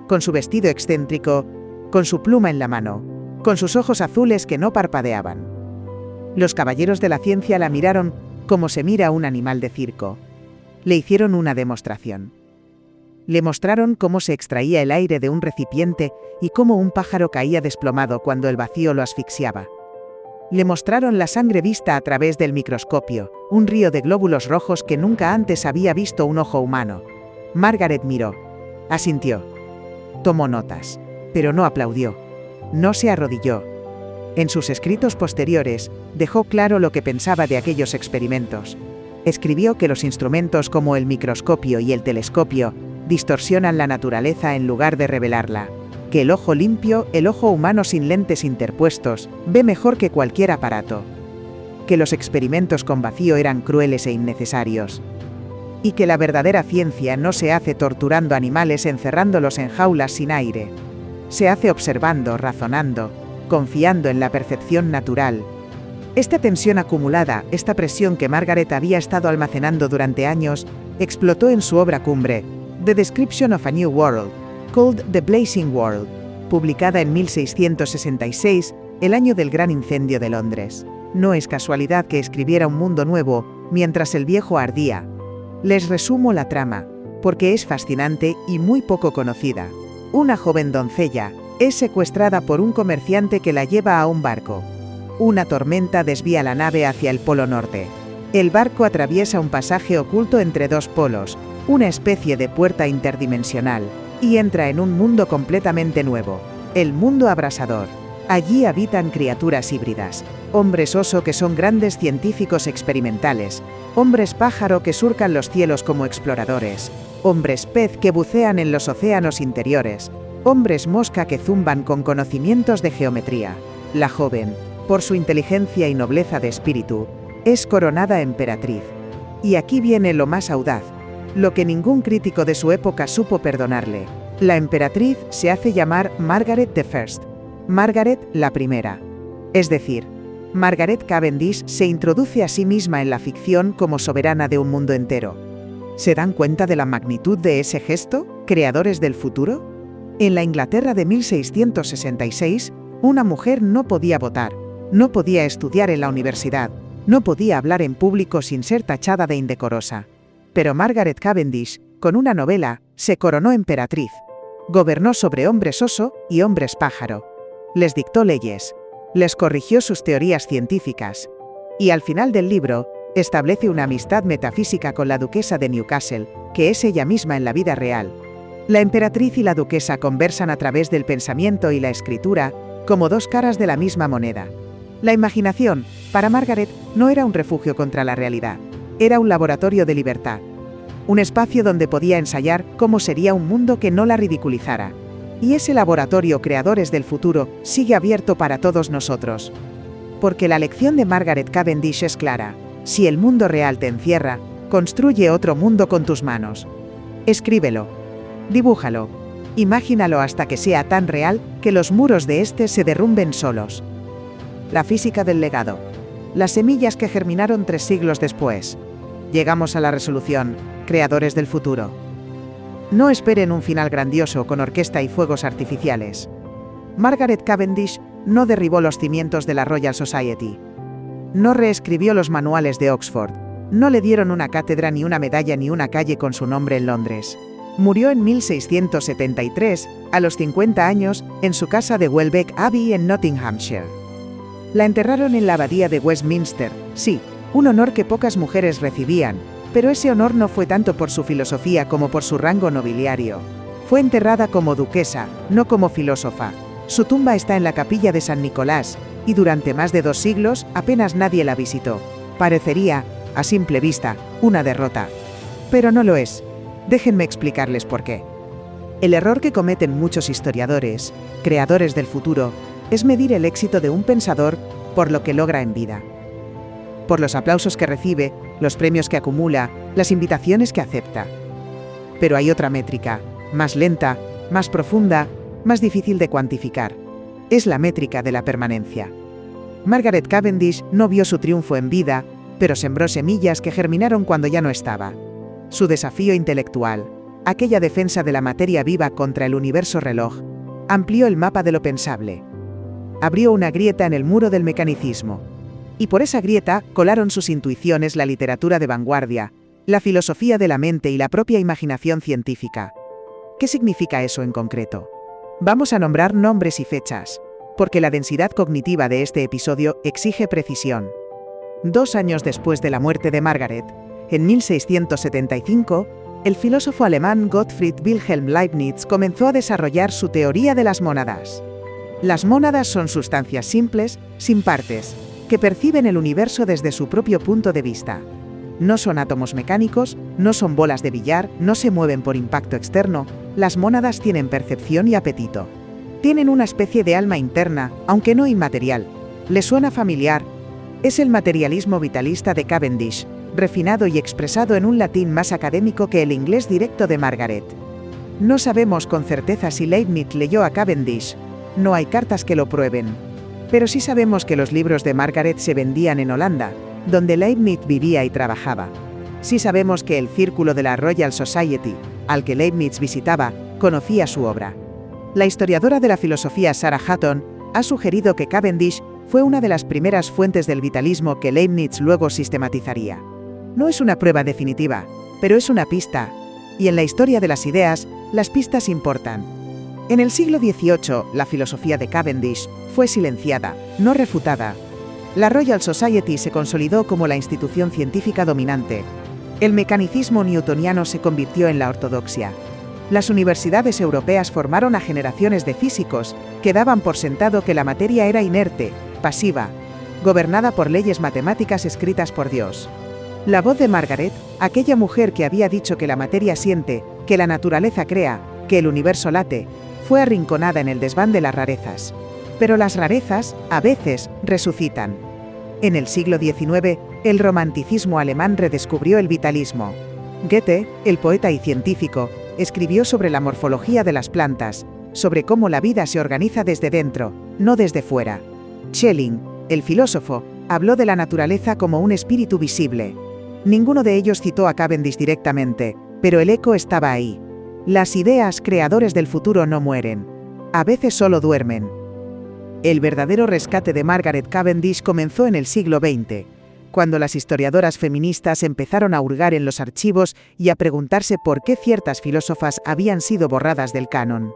con su vestido excéntrico, con su pluma en la mano, con sus ojos azules que no parpadeaban. Los caballeros de la ciencia la miraron como se mira a un animal de circo. Le hicieron una demostración. Le mostraron cómo se extraía el aire de un recipiente y cómo un pájaro caía desplomado cuando el vacío lo asfixiaba. Le mostraron la sangre vista a través del microscopio, un río de glóbulos rojos que nunca antes había visto un ojo humano. Margaret miró, asintió, tomó notas, pero no aplaudió, no se arrodilló. En sus escritos posteriores, dejó claro lo que pensaba de aquellos experimentos. Escribió que los instrumentos como el microscopio y el telescopio distorsionan la naturaleza en lugar de revelarla. Que el ojo limpio, el ojo humano sin lentes interpuestos, ve mejor que cualquier aparato. Que los experimentos con vacío eran crueles e innecesarios. Y que la verdadera ciencia no se hace torturando animales encerrándolos en jaulas sin aire. Se hace observando, razonando, confiando en la percepción natural. Esta tensión acumulada, esta presión que Margaret había estado almacenando durante años, explotó en su obra cumbre, The Description of a New World, Called The Blazing World, publicada en 1666, el año del gran incendio de Londres. No es casualidad que escribiera un mundo nuevo, mientras el viejo ardía. Les resumo la trama, porque es fascinante y muy poco conocida. Una joven doncella es secuestrada por un comerciante que la lleva a un barco. Una tormenta desvía la nave hacia el Polo Norte. El barco atraviesa un pasaje oculto entre dos polos, una especie de puerta interdimensional, y entra en un mundo completamente nuevo, el mundo abrasador. Allí habitan criaturas híbridas, hombres oso que son grandes científicos experimentales, hombres pájaro que surcan los cielos como exploradores, hombres pez que bucean en los océanos interiores, hombres mosca que zumban con conocimientos de geometría. La joven, por su inteligencia y nobleza de espíritu, es coronada emperatriz. Y aquí viene lo más audaz, lo que ningún crítico de su época supo perdonarle. La emperatriz se hace llamar Margaret the First, Margaret la primera. Es decir, Margaret Cavendish se introduce a sí misma en la ficción como soberana de un mundo entero. ¿Se dan cuenta de la magnitud de ese gesto, creadores del futuro? En la Inglaterra de 1666, una mujer no podía votar, no podía estudiar en la universidad, no podía hablar en público sin ser tachada de indecorosa. Pero Margaret Cavendish, con una novela, se coronó emperatriz. Gobernó sobre hombres oso y hombres pájaro. Les dictó leyes. Les corrigió sus teorías científicas. Y al final del libro, establece una amistad metafísica con la duquesa de Newcastle, que es ella misma en la vida real. La emperatriz y la duquesa conversan a través del pensamiento y la escritura, como dos caras de la misma moneda. La imaginación Para Margaret, no era un refugio contra la realidad. Era un laboratorio de libertad. Un espacio donde podía ensayar cómo sería un mundo que no la ridiculizara. Y ese laboratorio Creadores del Futuro sigue abierto para todos nosotros. Porque la lección de Margaret Cavendish es clara: si el mundo real te encierra, construye otro mundo con tus manos. Escríbelo. Dibújalo. Imagínalo hasta que sea tan real que los muros de este se derrumben solos. La física del legado. Las semillas que germinaron 3 siglos después. Llegamos a la resolución: Creadores del Futuro. No esperen un final grandioso con orquesta y fuegos artificiales. Margaret Cavendish no derribó los cimientos de la Royal Society. No reescribió los manuales de Oxford. No le dieron una cátedra ni una medalla ni una calle con su nombre en Londres. Murió en 1673, a los 50 años, en su casa de Welbeck Abbey en Nottinghamshire. La enterraron en la abadía de Westminster, sí, un honor que pocas mujeres recibían, pero ese honor no fue tanto por su filosofía como por su rango nobiliario. Fue enterrada como duquesa, no como filósofa. Su tumba está en la capilla de San Nicolás, y durante más de 2 siglos apenas nadie la visitó. Parecería, a simple vista, una derrota. Pero no lo es. Déjenme explicarles por qué. El error que cometen muchos historiadores, creadores del futuro, es medir el éxito de un pensador por lo que logra en vida. Por los aplausos que recibe, los premios que acumula, las invitaciones que acepta. Pero hay otra métrica, más lenta, más profunda, más difícil de cuantificar. Es la métrica de la permanencia. Margaret Cavendish no vio su triunfo en vida, pero sembró semillas que germinaron cuando ya no estaba. Su desafío intelectual, aquella defensa de la materia viva contra el universo reloj, amplió el mapa de lo pensable. Abrió una grieta en el muro del mecanicismo. Y por esa grieta colaron sus intuiciones la literatura de vanguardia, la filosofía de la mente y la propia imaginación científica. ¿Qué significa eso en concreto? Vamos a nombrar nombres y fechas, porque la densidad cognitiva de este episodio exige precisión. 2 años después de la muerte de Margaret, en 1675, el filósofo alemán Gottfried Wilhelm Leibniz comenzó a desarrollar su teoría de las mónadas. Las mónadas son sustancias simples, sin partes, que perciben el universo desde su propio punto de vista. No son átomos mecánicos, no son bolas de billar, no se mueven por impacto externo. Las mónadas tienen percepción y apetito. Tienen una especie de alma interna, aunque no inmaterial. ¿Les suena familiar? Es el materialismo vitalista de Cavendish, refinado y expresado en un latín más académico que el inglés directo de Margaret. No sabemos con certeza si Leibniz leyó a Cavendish. No hay cartas que lo prueben. Pero sí sabemos que los libros de Margaret se vendían en Holanda, donde Leibniz vivía y trabajaba. Sí sabemos que el círculo de la Royal Society, al que Leibniz visitaba, conocía su obra. La historiadora de la filosofía Sarah Hutton ha sugerido que Cavendish fue una de las primeras fuentes del vitalismo que Leibniz luego sistematizaría. No es una prueba definitiva, pero es una pista. Y en la historia de las ideas, las pistas importan. En el siglo XVIII, la filosofía de Cavendish fue silenciada, no refutada. La Royal Society se consolidó como la institución científica dominante. El mecanicismo newtoniano se convirtió en la ortodoxia. Las universidades europeas formaron a generaciones de físicos que daban por sentado que la materia era inerte, pasiva, gobernada por leyes matemáticas escritas por Dios. La voz de Margaret, aquella mujer que había dicho que la materia siente, que la naturaleza crea, que el universo late, fue arrinconada en el desván de las rarezas. Pero las rarezas, a veces, resucitan. En el siglo XIX, el romanticismo alemán redescubrió el vitalismo. Goethe, el poeta y científico, escribió sobre la morfología de las plantas, sobre cómo la vida se organiza desde dentro, no desde fuera. Schelling, el filósofo, habló de la naturaleza como un espíritu visible. Ninguno de ellos citó a Cavendish directamente, pero el eco estaba ahí. Las ideas creadores del futuro no mueren. A veces solo duermen. El verdadero rescate de Margaret Cavendish comenzó en el siglo XX, cuando las historiadoras feministas empezaron a hurgar en los archivos y a preguntarse por qué ciertas filósofas habían sido borradas del canon.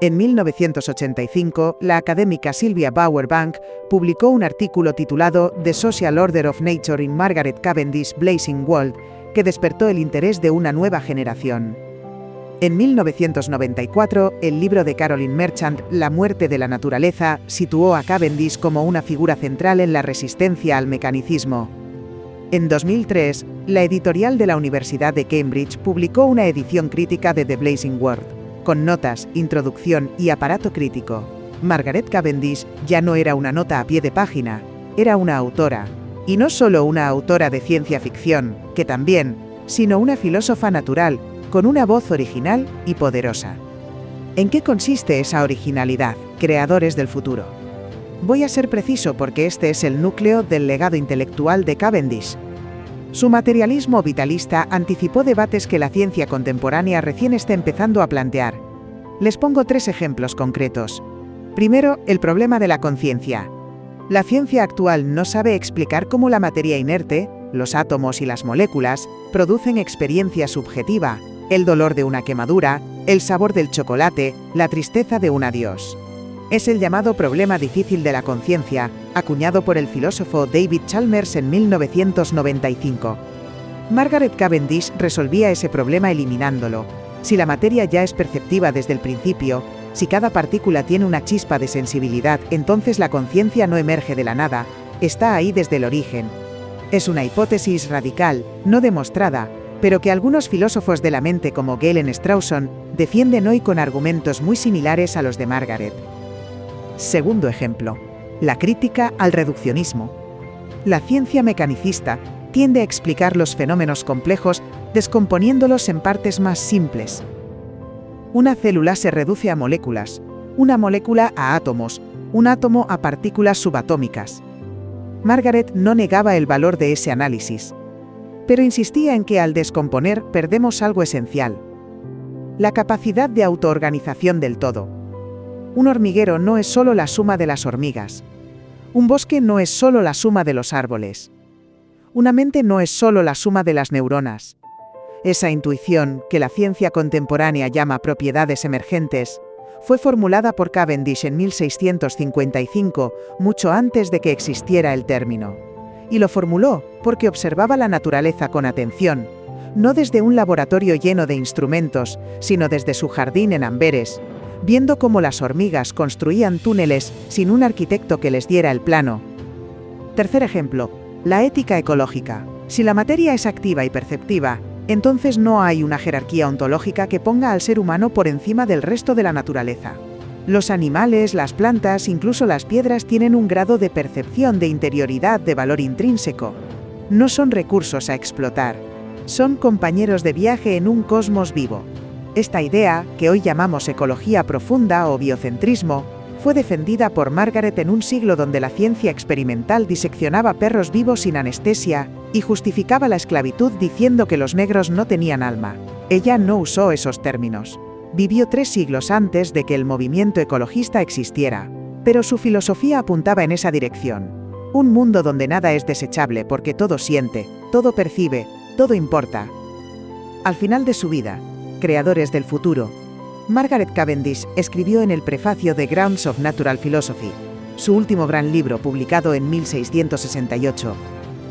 En 1985, la académica Sylvia Bowerbank publicó un artículo titulado The Social Order of Nature in Margaret Cavendish's Blazing World, que despertó el interés de una nueva generación. En 1994, el libro de Caroline Merchant, La muerte de la naturaleza, situó a Cavendish como una figura central en la resistencia al mecanicismo. En 2003, la editorial de la Universidad de Cambridge publicó una edición crítica de The Blazing World, con notas, introducción y aparato crítico. Margaret Cavendish ya no era una nota a pie de página, era una autora. Y no solo una autora de ciencia ficción, que también, sino una filósofa natural, con una voz original y poderosa. ¿En qué consiste esa originalidad, creadores del futuro? Voy a ser preciso porque este es el núcleo del legado intelectual de Cavendish. Su materialismo vitalista anticipó debates que la ciencia contemporánea recién está empezando a plantear. Les pongo 3 ejemplos concretos. Primero, el problema de la conciencia. La ciencia actual no sabe explicar cómo la materia inerte, los átomos y las moléculas, producen experiencia subjetiva, el dolor de una quemadura, el sabor del chocolate, la tristeza de un adiós. Es el llamado problema difícil de la conciencia, acuñado por el filósofo David Chalmers en 1995. Margaret Cavendish resolvía ese problema eliminándolo. Si la materia ya es perceptiva desde el principio, si cada partícula tiene una chispa de sensibilidad, entonces la conciencia no emerge de la nada, está ahí desde el origen. Es una hipótesis radical, no demostrada, pero que algunos filósofos de la mente como Galen Strawson defienden hoy con argumentos muy similares a los de Margaret. Segundo ejemplo, la crítica al reduccionismo. La ciencia mecanicista tiende a explicar los fenómenos complejos descomponiéndolos en partes más simples. Una célula se reduce a moléculas, una molécula a átomos, un átomo a partículas subatómicas. Margaret no negaba el valor de ese análisis, pero insistía en que al descomponer perdemos algo esencial: la capacidad de autoorganización del todo. Un hormiguero no es solo la suma de las hormigas. Un bosque no es solo la suma de los árboles. Una mente no es solo la suma de las neuronas. Esa intuición, que la ciencia contemporánea llama propiedades emergentes, fue formulada por Cavendish en 1655, mucho antes de que existiera el término. Y lo formuló porque observaba la naturaleza con atención, no desde un laboratorio lleno de instrumentos, sino desde su jardín en Amberes, viendo cómo las hormigas construían túneles sin un arquitecto que les diera el plano. Tercer ejemplo, la ética ecológica. Si la materia es activa y perceptiva, entonces no hay una jerarquía ontológica que ponga al ser humano por encima del resto de la naturaleza. Los animales, las plantas, incluso las piedras tienen un grado de percepción, de interioridad, de valor intrínseco. No son recursos a explotar. Son compañeros de viaje en un cosmos vivo. Esta idea, que hoy llamamos ecología profunda o biocentrismo, fue defendida por Margaret en un siglo donde la ciencia experimental diseccionaba perros vivos sin anestesia y justificaba la esclavitud diciendo que los negros no tenían alma. Ella no usó esos términos. Vivió 3 siglos antes de que el movimiento ecologista existiera, pero su filosofía apuntaba en esa dirección. Un mundo donde nada es desechable porque todo siente, todo percibe, todo importa. Al final de su vida, creadores del futuro, Margaret Cavendish escribió en el prefacio de Grounds of Natural Philosophy, su último gran libro publicado en 1668,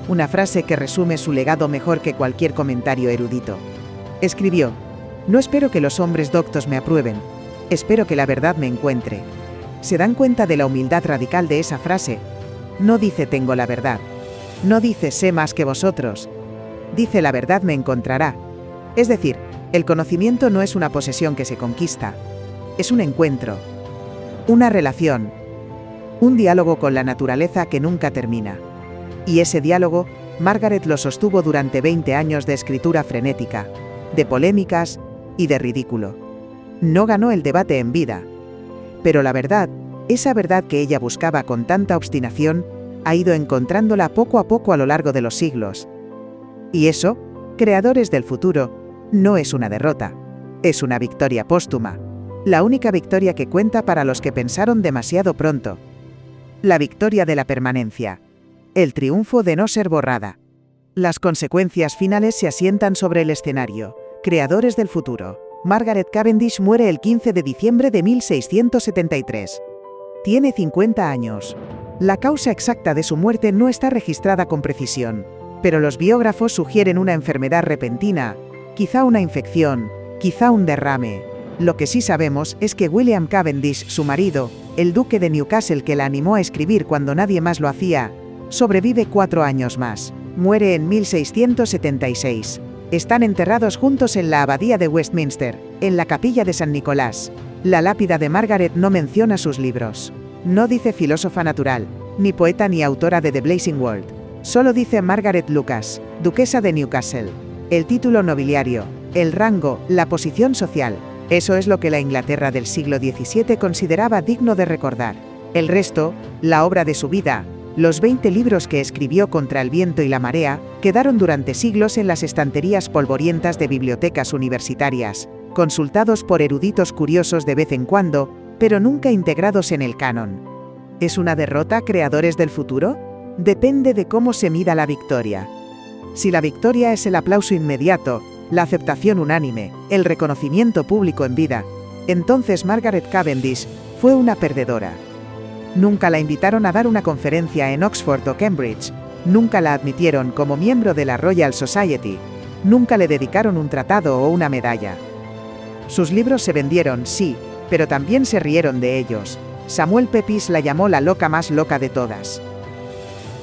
una frase que resume su legado mejor que cualquier comentario erudito. Escribió: «No espero que los hombres doctos me aprueben, espero que la verdad me encuentre». ¿Se dan cuenta de la humildad radical de esa frase? No dice tengo la verdad, no dice sé más que vosotros, dice la verdad me encontrará. Es decir, el conocimiento no es una posesión que se conquista, es un encuentro, una relación, un diálogo con la naturaleza que nunca termina. Y ese diálogo, Margaret lo sostuvo durante 20 años de escritura frenética, de polémicas y de ridículo. No ganó el debate en vida, pero la verdad, esa verdad que ella buscaba con tanta obstinación, ha ido encontrándola poco a poco a lo largo de los siglos. Y eso, creadores del futuro, no es una derrota, es una victoria póstuma, la única victoria que cuenta para los que pensaron demasiado pronto. La victoria de la permanencia, el triunfo de no ser borrada. Las consecuencias finales se asientan sobre el escenario. Creadores del futuro. Margaret Cavendish muere el 15 de diciembre de 1673. Tiene 50 años. La causa exacta de su muerte no está registrada con precisión, pero los biógrafos sugieren una enfermedad repentina, quizá una infección, quizá un derrame. Lo que sí sabemos es que William Cavendish, su marido, el duque de Newcastle que la animó a escribir cuando nadie más lo hacía, sobrevive 4 años más. Muere en 1676. Están enterrados juntos en la abadía de Westminster, en la capilla de San Nicolás. La lápida de Margaret no menciona sus libros. No dice filósofa natural, ni poeta ni autora de The Blazing World. Solo dice Margaret Lucas, duquesa de Newcastle. El título nobiliario, el rango, la posición social. Eso es lo que la Inglaterra del siglo XVII consideraba digno de recordar. El resto, la obra de su vida, los 20 libros que escribió contra el viento y la marea, quedaron durante siglos en las estanterías polvorientas de bibliotecas universitarias, consultados por eruditos curiosos de vez en cuando, pero nunca integrados en el canon. ¿Es una derrota, creadores del futuro? Depende de cómo se mida la victoria. Si la victoria es el aplauso inmediato, la aceptación unánime, el reconocimiento público en vida, entonces Margaret Cavendish fue una perdedora. Nunca la invitaron a dar una conferencia en Oxford o Cambridge, nunca la admitieron como miembro de la Royal Society, nunca le dedicaron un tratado o una medalla. Sus libros se vendieron, sí, pero también se rieron de ellos. Samuel Pepys la llamó la loca más loca de todas.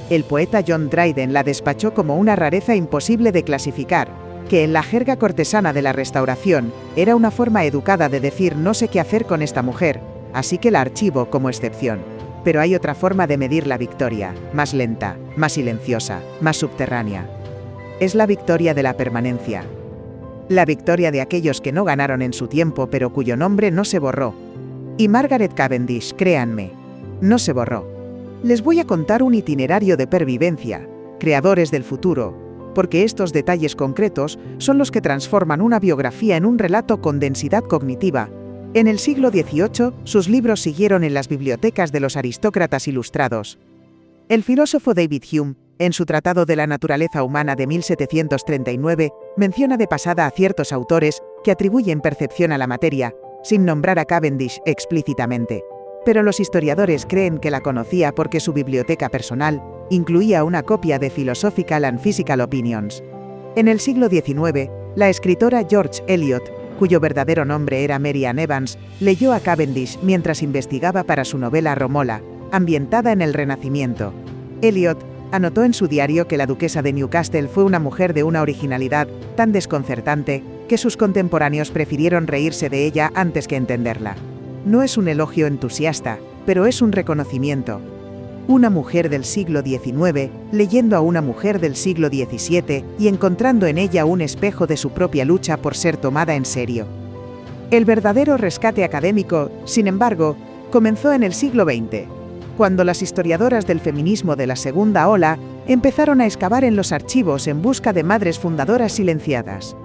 El poeta John Dryden la despachó como una rareza imposible de clasificar, que en la jerga cortesana de la Restauración era una forma educada de decir no sé qué hacer con esta mujer, así que la archivo como excepción. Pero hay otra forma de medir la victoria, más lenta, más silenciosa, más subterránea. Es la victoria de la permanencia. La victoria de aquellos que no ganaron en su tiempo pero cuyo nombre no se borró. Y Margaret Cavendish, créanme, no se borró. Les voy a contar un itinerario de pervivencia, creadores del futuro, porque estos detalles concretos son los que transforman una biografía en un relato con densidad cognitiva. En el siglo XVIII, sus libros siguieron en las bibliotecas de los aristócratas ilustrados. El filósofo David Hume, en su Tratado de la Naturaleza Humana de 1739, menciona de pasada a ciertos autores que atribuyen percepción a la materia, sin nombrar a Cavendish explícitamente. Pero los historiadores creen que la conocía porque su biblioteca personal incluía una copia de Philosophical and Physical Opinions. En el siglo XIX, la escritora George Eliot, cuyo verdadero nombre era Mary Ann Evans, leyó a Cavendish mientras investigaba para su novela Romola, ambientada en el Renacimiento. Eliot anotó en su diario que la duquesa de Newcastle fue una mujer de una originalidad tan desconcertante que sus contemporáneos prefirieron reírse de ella antes que entenderla. No es un elogio entusiasta, pero es un reconocimiento. Una mujer del siglo XIX, leyendo a una mujer del siglo XVII y encontrando en ella un espejo de su propia lucha por ser tomada en serio. El verdadero rescate académico, sin embargo, comenzó en el siglo XX, cuando las historiadoras del feminismo de la segunda ola empezaron a excavar en los archivos en busca de madres fundadoras silenciadas.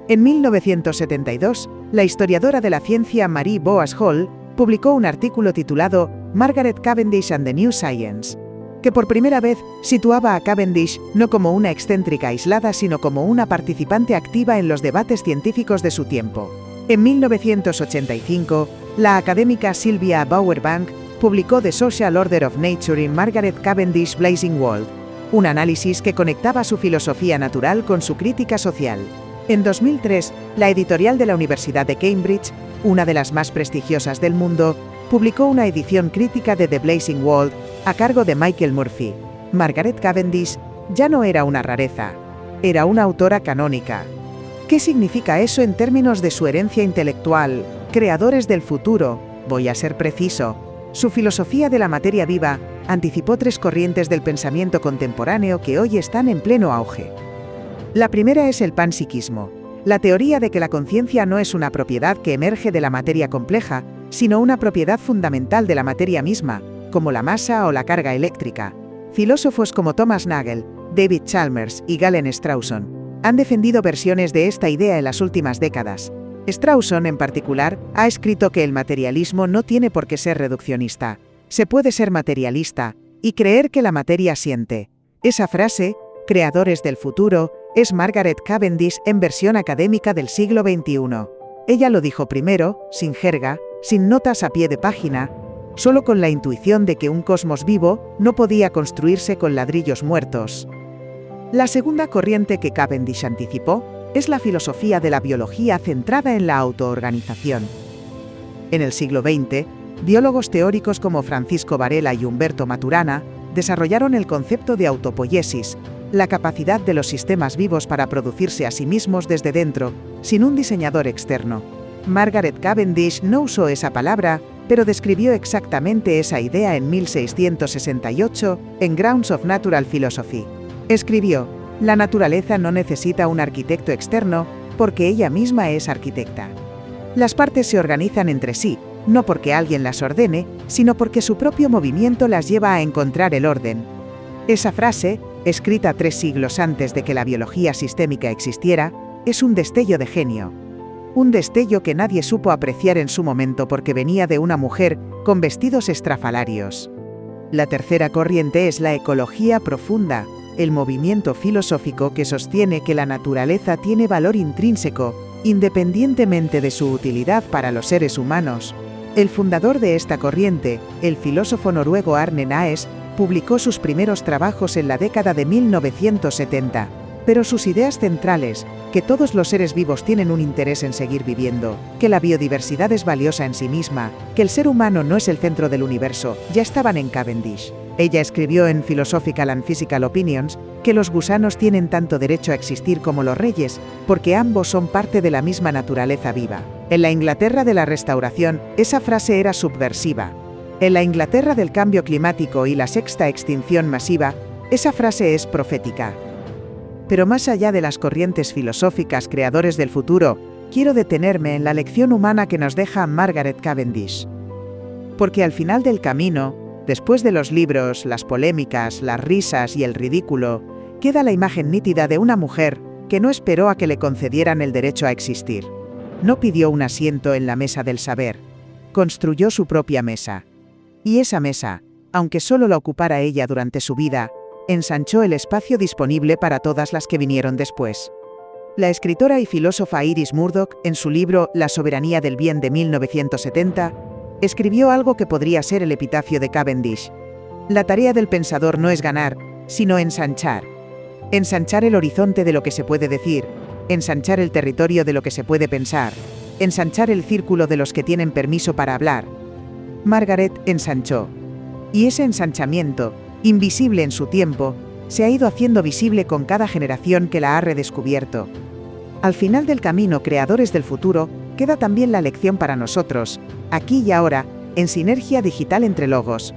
En 1972, la historiadora de la ciencia Marie Boas Hall publicó un artículo titulado Margaret Cavendish and the New Science, que por primera vez situaba a Cavendish no como una excéntrica aislada sino como una participante activa en los debates científicos de su tiempo. En 1985, la académica Sylvia Bowerbank publicó The Social Order of Nature in Margaret Cavendish Blazing World, un análisis que conectaba su filosofía natural con su crítica social. En 2003, la editorial de la Universidad de Cambridge, una de las más prestigiosas del mundo, publicó una edición crítica de The Blazing World a cargo de Michael Murphy. Margaret Cavendish ya no era una rareza, era una autora canónica. ¿Qué significa eso en términos de su herencia intelectual? Creadores del futuro, voy a ser preciso. Su filosofía de la materia viva anticipó 3 corrientes del pensamiento contemporáneo que hoy están en pleno auge. La primera es el panpsiquismo, la teoría de que la conciencia no es una propiedad que emerge de la materia compleja, sino una propiedad fundamental de la materia misma, como la masa o la carga eléctrica. Filósofos como Thomas Nagel, David Chalmers y Galen Strawson han defendido versiones de esta idea en las últimas décadas. Strawson, en particular, ha escrito que el materialismo no tiene por qué ser reduccionista. Se puede ser materialista y creer que la materia siente. Esa frase, creadores del futuro, es Margaret Cavendish en versión académica del siglo XXI. Ella lo dijo primero, sin jerga, sin notas a pie de página, solo con la intuición de que un cosmos vivo no podía construirse con ladrillos muertos. La segunda corriente que Cavendish anticipó es la filosofía de la biología centrada en la autoorganización. En el siglo XX, biólogos teóricos como Francisco Varela y Humberto Maturana desarrollaron el concepto de autopoiesis, la capacidad de los sistemas vivos para producirse a sí mismos desde dentro, sin un diseñador externo. Margaret Cavendish no usó esa palabra, pero describió exactamente esa idea en 1668, en Grounds of Natural Philosophy. Escribió: «La naturaleza no necesita un arquitecto externo, porque ella misma es arquitecta. Las partes se organizan entre sí, no porque alguien las ordene, sino porque su propio movimiento las lleva a encontrar el orden». Esa frase, escrita 3 siglos antes de que la biología sistémica existiera, es un destello de genio. Un destello que nadie supo apreciar en su momento porque venía de una mujer con vestidos estrafalarios. La tercera corriente es la ecología profunda, el movimiento filosófico que sostiene que la naturaleza tiene valor intrínseco, independientemente de su utilidad para los seres humanos. El fundador de esta corriente, el filósofo noruego Arne Naes, publicó sus primeros trabajos en la década de 1970, pero sus ideas centrales, que todos los seres vivos tienen un interés en seguir viviendo, que la biodiversidad es valiosa en sí misma, que el ser humano no es el centro del universo, ya estaban en Cavendish. Ella escribió en Philosophical and Physical Opinions que los gusanos tienen tanto derecho a existir como los reyes, porque ambos son parte de la misma naturaleza viva. En la Inglaterra de la Restauración, esa frase era subversiva. En la Inglaterra del cambio climático y la sexta extinción masiva, esa frase es profética. Pero más allá de las corrientes filosóficas creadores del futuro, quiero detenerme en la lección humana que nos deja Margaret Cavendish. Porque al final del camino, después de los libros, las polémicas, las risas y el ridículo, queda la imagen nítida de una mujer que no esperó a que le concedieran el derecho a existir. No pidió un asiento en la mesa del saber. Construyó su propia mesa. Y esa mesa, aunque solo la ocupara ella durante su vida, ensanchó el espacio disponible para todas las que vinieron después. La escritora y filósofa Iris Murdoch, en su libro La soberanía del bien de 1970, escribió algo que podría ser el epitafio de Cavendish. La tarea del pensador no es ganar, sino ensanchar. Ensanchar el horizonte de lo que se puede decir, ensanchar el territorio de lo que se puede pensar, ensanchar el círculo de los que tienen permiso para hablar. Margaret ensanchó. Y ese ensanchamiento, invisible en su tiempo, se ha ido haciendo visible con cada generación que la ha redescubierto. Al final del camino, creadores del futuro, queda también la lección para nosotros, aquí y ahora, en sinergia digital entre logos.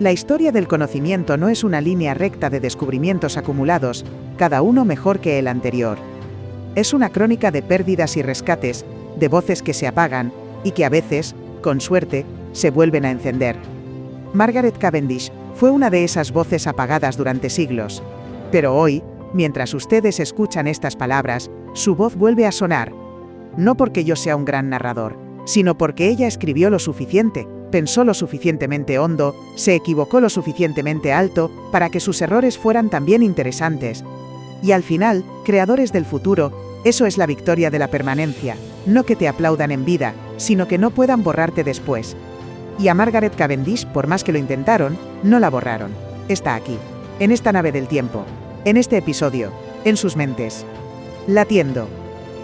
La historia del conocimiento no es una línea recta de descubrimientos acumulados, cada uno mejor que el anterior. Es una crónica de pérdidas y rescates, de voces que se apagan, y que a veces, con suerte, se vuelven a encender. Margaret Cavendish fue una de esas voces apagadas durante siglos. Pero hoy, mientras ustedes escuchan estas palabras, su voz vuelve a sonar. No porque yo sea un gran narrador, sino porque ella escribió lo suficiente, pensó lo suficientemente hondo, se equivocó lo suficientemente alto, para que sus errores fueran también interesantes. Y al final, creadores del futuro, eso es la victoria de la permanencia, no que te aplaudan en vida, sino que no puedan borrarte después. Y a Margaret Cavendish, por más que lo intentaron, no la borraron. Está aquí, en esta nave del tiempo, en este episodio, en sus mentes. Latiendo.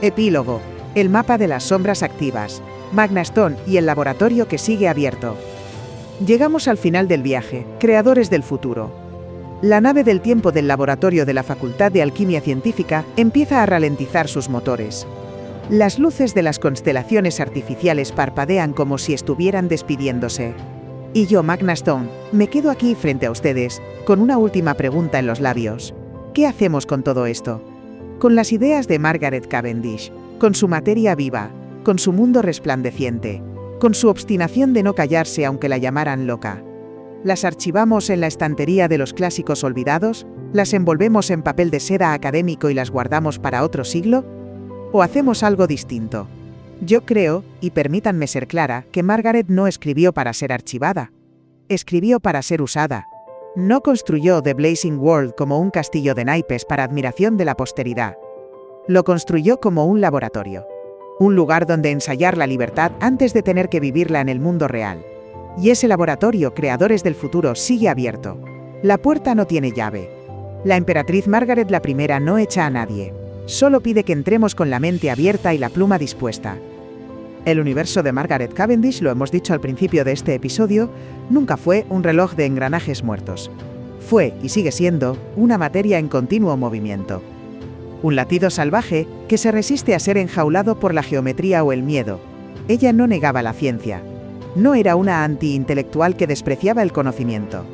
Epílogo. El mapa de las sombras activas. Magna Stone y el laboratorio que sigue abierto. Llegamos al final del viaje, creadores del futuro. La nave del tiempo del laboratorio de la Facultad de Alquimia Científica empieza a ralentizar sus motores. Las luces de las constelaciones artificiales parpadean como si estuvieran despidiéndose. Y yo, Magna Stone, me quedo aquí frente a ustedes, con una última pregunta en los labios. ¿Qué hacemos con todo esto? Con las ideas de Margaret Cavendish, con su materia viva, con su mundo resplandeciente, con su obstinación de no callarse aunque la llamaran loca. ¿Las archivamos en la estantería de los clásicos olvidados? ¿Las envolvemos en papel de seda académico y las guardamos para otro siglo? ¿O hacemos algo distinto? Yo creo, y permítanme ser clara, que Margaret no escribió para ser archivada. Escribió para ser usada. No construyó The Blazing World como un castillo de naipes para admiración de la posteridad. Lo construyó como un laboratorio. Un lugar donde ensayar la libertad antes de tener que vivirla en el mundo real. Y ese laboratorio, creadores del futuro, sigue abierto. La puerta no tiene llave. La emperatriz Margaret I no echa a nadie. Solo pide que entremos con la mente abierta y la pluma dispuesta. El universo de Margaret Cavendish, lo hemos dicho al principio de este episodio, nunca fue un reloj de engranajes muertos. Fue, y sigue siendo, una materia en continuo movimiento. Un latido salvaje que se resiste a ser enjaulado por la geometría o el miedo. Ella no negaba la ciencia. No era una anti-intelectual que despreciaba el conocimiento.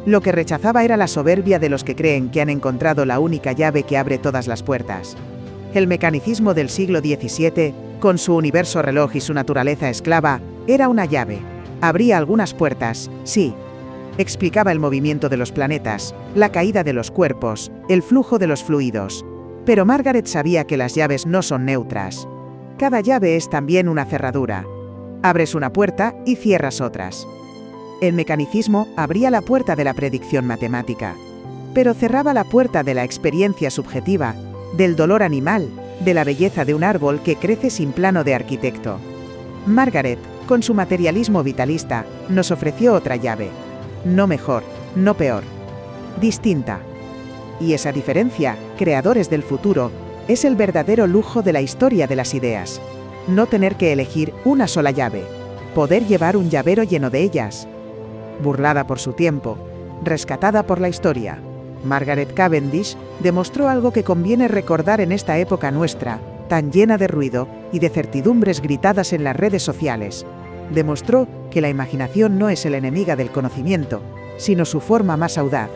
Lo que rechazaba era la soberbia de los que creen que han encontrado la única llave que abre todas las puertas. El mecanicismo del siglo XVII, con su universo reloj y su naturaleza esclava, era una llave. Abría algunas puertas, sí. Explicaba el movimiento de los planetas, la caída de los cuerpos, el flujo de los fluidos. Pero Margaret sabía que las llaves no son neutras. Cada llave es también una cerradura. Abres una puerta y cierras otras. El mecanicismo abría la puerta de la predicción matemática, pero cerraba la puerta de la experiencia subjetiva, del dolor animal, de la belleza de un árbol que crece sin plano de arquitecto. Margaret, con su materialismo vitalista, nos ofreció otra llave. No mejor, no peor. Distinta. Y esa diferencia, creadores del futuro, es el verdadero lujo de la historia de las ideas. No tener que elegir una sola llave. Poder llevar un llavero lleno de ellas. Burlada por su tiempo, rescatada por la historia, Margaret Cavendish demostró algo que conviene recordar en esta época nuestra, tan llena de ruido y de certidumbres gritadas en las redes sociales. Demostró que la imaginación no es el enemiga del conocimiento, sino su forma más audaz.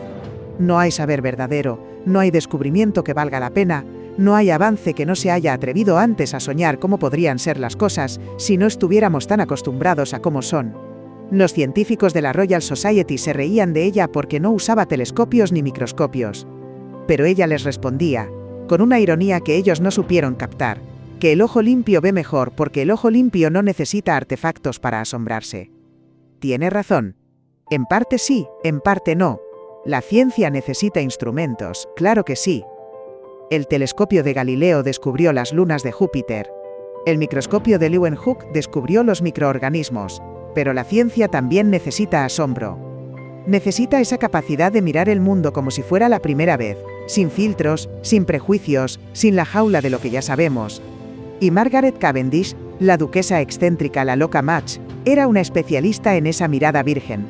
No hay saber verdadero, no hay descubrimiento que valga la pena, no hay avance que no se haya atrevido antes a soñar cómo podrían ser las cosas si no estuviéramos tan acostumbrados a cómo son. Los científicos de la Royal Society se reían de ella porque no usaba telescopios ni microscopios. Pero ella les respondía, con una ironía que ellos no supieron captar, que el ojo limpio ve mejor porque el ojo limpio no necesita artefactos para asombrarse. Tiene razón. En parte sí, en parte no. La ciencia necesita instrumentos, claro que sí. El telescopio de Galileo descubrió las lunas de Júpiter. El microscopio de Leeuwenhoek descubrió los microorganismos. Pero la ciencia también necesita asombro. Necesita esa capacidad de mirar el mundo como si fuera la primera vez, sin filtros, sin prejuicios, sin la jaula de lo que ya sabemos. Y Margaret Cavendish, la duquesa excéntrica, la loca Madge, era una especialista en esa mirada virgen.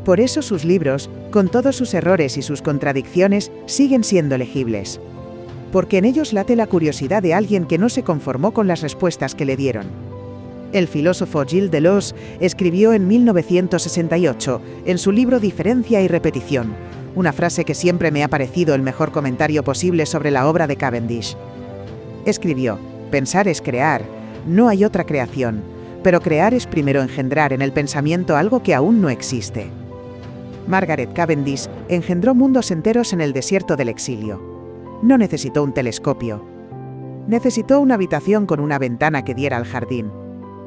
Por eso sus libros, con todos sus errores y sus contradicciones, siguen siendo legibles. Porque en ellos late la curiosidad de alguien que no se conformó con las respuestas que le dieron. El filósofo Gilles Deleuze escribió en 1968, en su libro Diferencia y repetición, una frase que siempre me ha parecido el mejor comentario posible sobre la obra de Cavendish. Escribió, pensar es crear, no hay otra creación, pero crear es primero engendrar en el pensamiento algo que aún no existe. Margaret Cavendish engendró mundos enteros en el desierto del exilio. No necesitó un telescopio. Necesitó una habitación con una ventana que diera al jardín.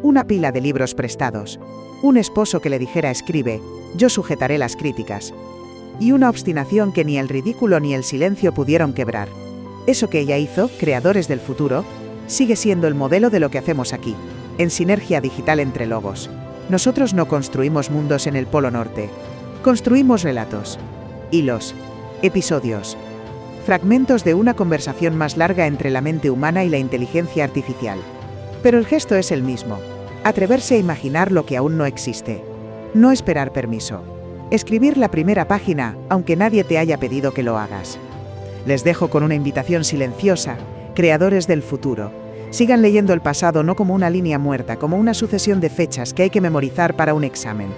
Una pila de libros prestados, un esposo que le dijera escribe, yo sujetaré las críticas, y una obstinación que ni el ridículo ni el silencio pudieron quebrar. Eso que ella hizo, creadores del futuro, sigue siendo el modelo de lo que hacemos aquí, en sinergia digital entre logos. Nosotros no construimos mundos en el Polo Norte, construimos relatos, hilos, episodios, fragmentos de una conversación más larga entre la mente humana y la inteligencia artificial. Pero el gesto es el mismo. Atreverse a imaginar lo que aún no existe. No esperar permiso. Escribir la primera página, aunque nadie te haya pedido que lo hagas. Les dejo con una invitación silenciosa, creadores del futuro. Sigan leyendo el pasado no como una línea muerta, como una sucesión de fechas que hay que memorizar para un examen.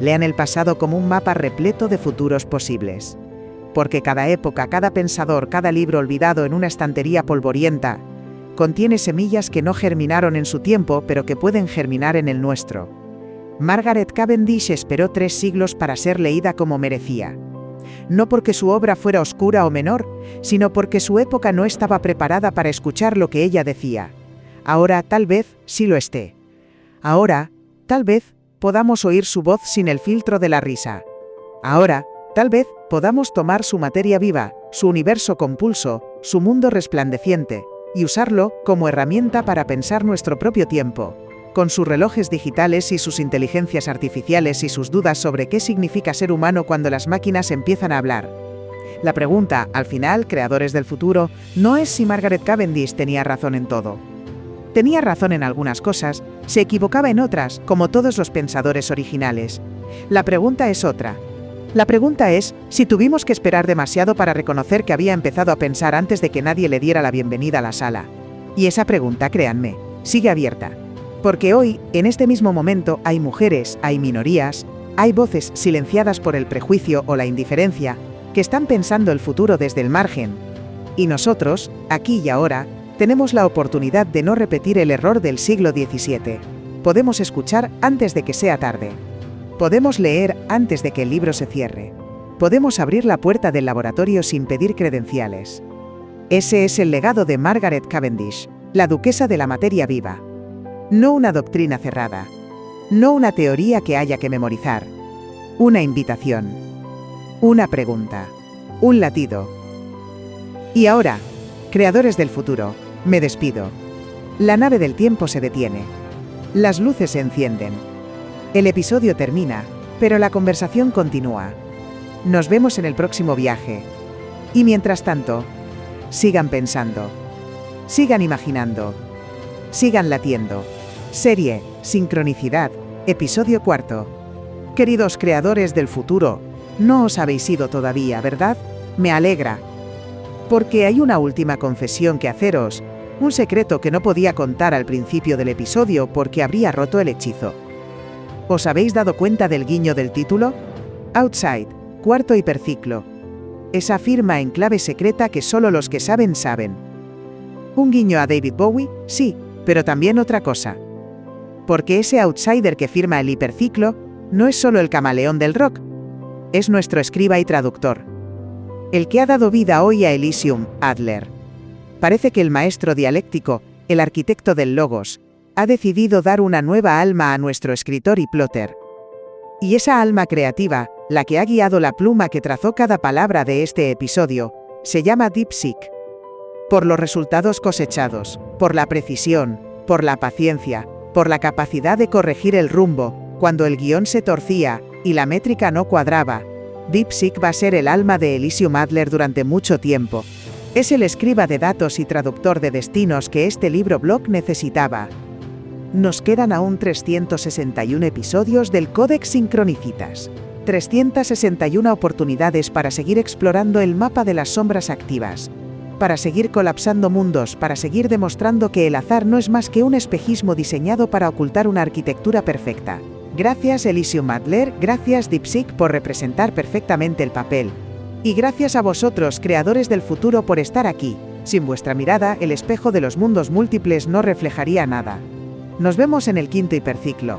Lean el pasado como un mapa repleto de futuros posibles. Porque cada época, cada pensador, cada libro olvidado en una estantería polvorienta, contiene semillas que no germinaron en su tiempo, pero que pueden germinar en el nuestro. Margaret Cavendish esperó 3 siglos para ser leída como merecía. No porque su obra fuera oscura o menor, sino porque su época no estaba preparada para escuchar lo que ella decía. Ahora, tal vez, sí lo esté. Ahora, tal vez, podamos oír su voz sin el filtro de la risa. Ahora, tal vez, podamos tomar su materia viva, su universo compulso, su mundo resplandeciente, y usarlo como herramienta para pensar nuestro propio tiempo, con sus relojes digitales y sus inteligencias artificiales y sus dudas sobre qué significa ser humano cuando las máquinas empiezan a hablar. La pregunta, al final, creadores del futuro, no es si Margaret Cavendish tenía razón en todo. Tenía razón en algunas cosas, se equivocaba en otras, como todos los pensadores originales. La pregunta es otra. La pregunta es si tuvimos que esperar demasiado para reconocer que había empezado a pensar antes de que nadie le diera la bienvenida a la sala. Y esa pregunta, créanme, sigue abierta. Porque hoy, en este mismo momento, hay mujeres, hay minorías, hay voces silenciadas por el prejuicio o la indiferencia, que están pensando el futuro desde el margen. Y nosotros, aquí y ahora, tenemos la oportunidad de no repetir el error del siglo XVII. Podemos escuchar antes de que sea tarde. Podemos leer antes de que el libro se cierre. Podemos abrir la puerta del laboratorio sin pedir credenciales. Ese es el legado de Margaret Cavendish, la duquesa de la materia viva. No una doctrina cerrada. No una teoría que haya que memorizar. Una invitación. Una pregunta. Un latido. Y ahora, creadores del futuro, me despido. La nave del tiempo se detiene. Las luces se encienden. El episodio termina, pero la conversación continúa. Nos vemos en el próximo viaje. Y mientras tanto, sigan pensando. Sigan imaginando. Sigan latiendo. Serie, Sincronicidad, episodio 4. Queridos creadores del futuro, no os habéis ido todavía, ¿verdad? Me alegra. Porque hay una última confesión que haceros, un secreto que no podía contar al principio del episodio porque habría roto el hechizo. ¿Os habéis dado cuenta del guiño del título? Outside, cuarto hiperciclo. Esa firma en clave secreta que solo los que saben saben. ¿Un guiño a David Bowie? Sí, pero también otra cosa. Porque ese outsider que firma el hiperciclo no es solo el camaleón del rock, es nuestro escriba y traductor. El que ha dado vida hoy a Elysium, Adler. Parece que el maestro dialéctico, el arquitecto del logos, ha decidido dar una nueva alma a nuestro escritor y plotter. Y esa alma creativa, la que ha guiado la pluma que trazó cada palabra de este episodio, se llama DeepSeek. Por los resultados cosechados, por la precisión, por la paciencia, por la capacidad de corregir el rumbo, cuando el guión se torcía y la métrica no cuadraba, DeepSeek va a ser el alma de Elysium Adler durante mucho tiempo. Es el escriba de datos y traductor de destinos que este libro blog necesitaba. Nos quedan aún 361 episodios del Codex Sincronicitas. 361 oportunidades para seguir explorando el mapa de las sombras activas. Para seguir colapsando mundos, para seguir demostrando que el azar no es más que un espejismo diseñado para ocultar una arquitectura perfecta. Gracias Elysium Adler, gracias DeepSeek por representar perfectamente el papel. Y gracias a vosotros, creadores del futuro, por estar aquí. Sin vuestra mirada, el espejo de los mundos múltiples no reflejaría nada. Nos vemos en el quinto hiperciclo.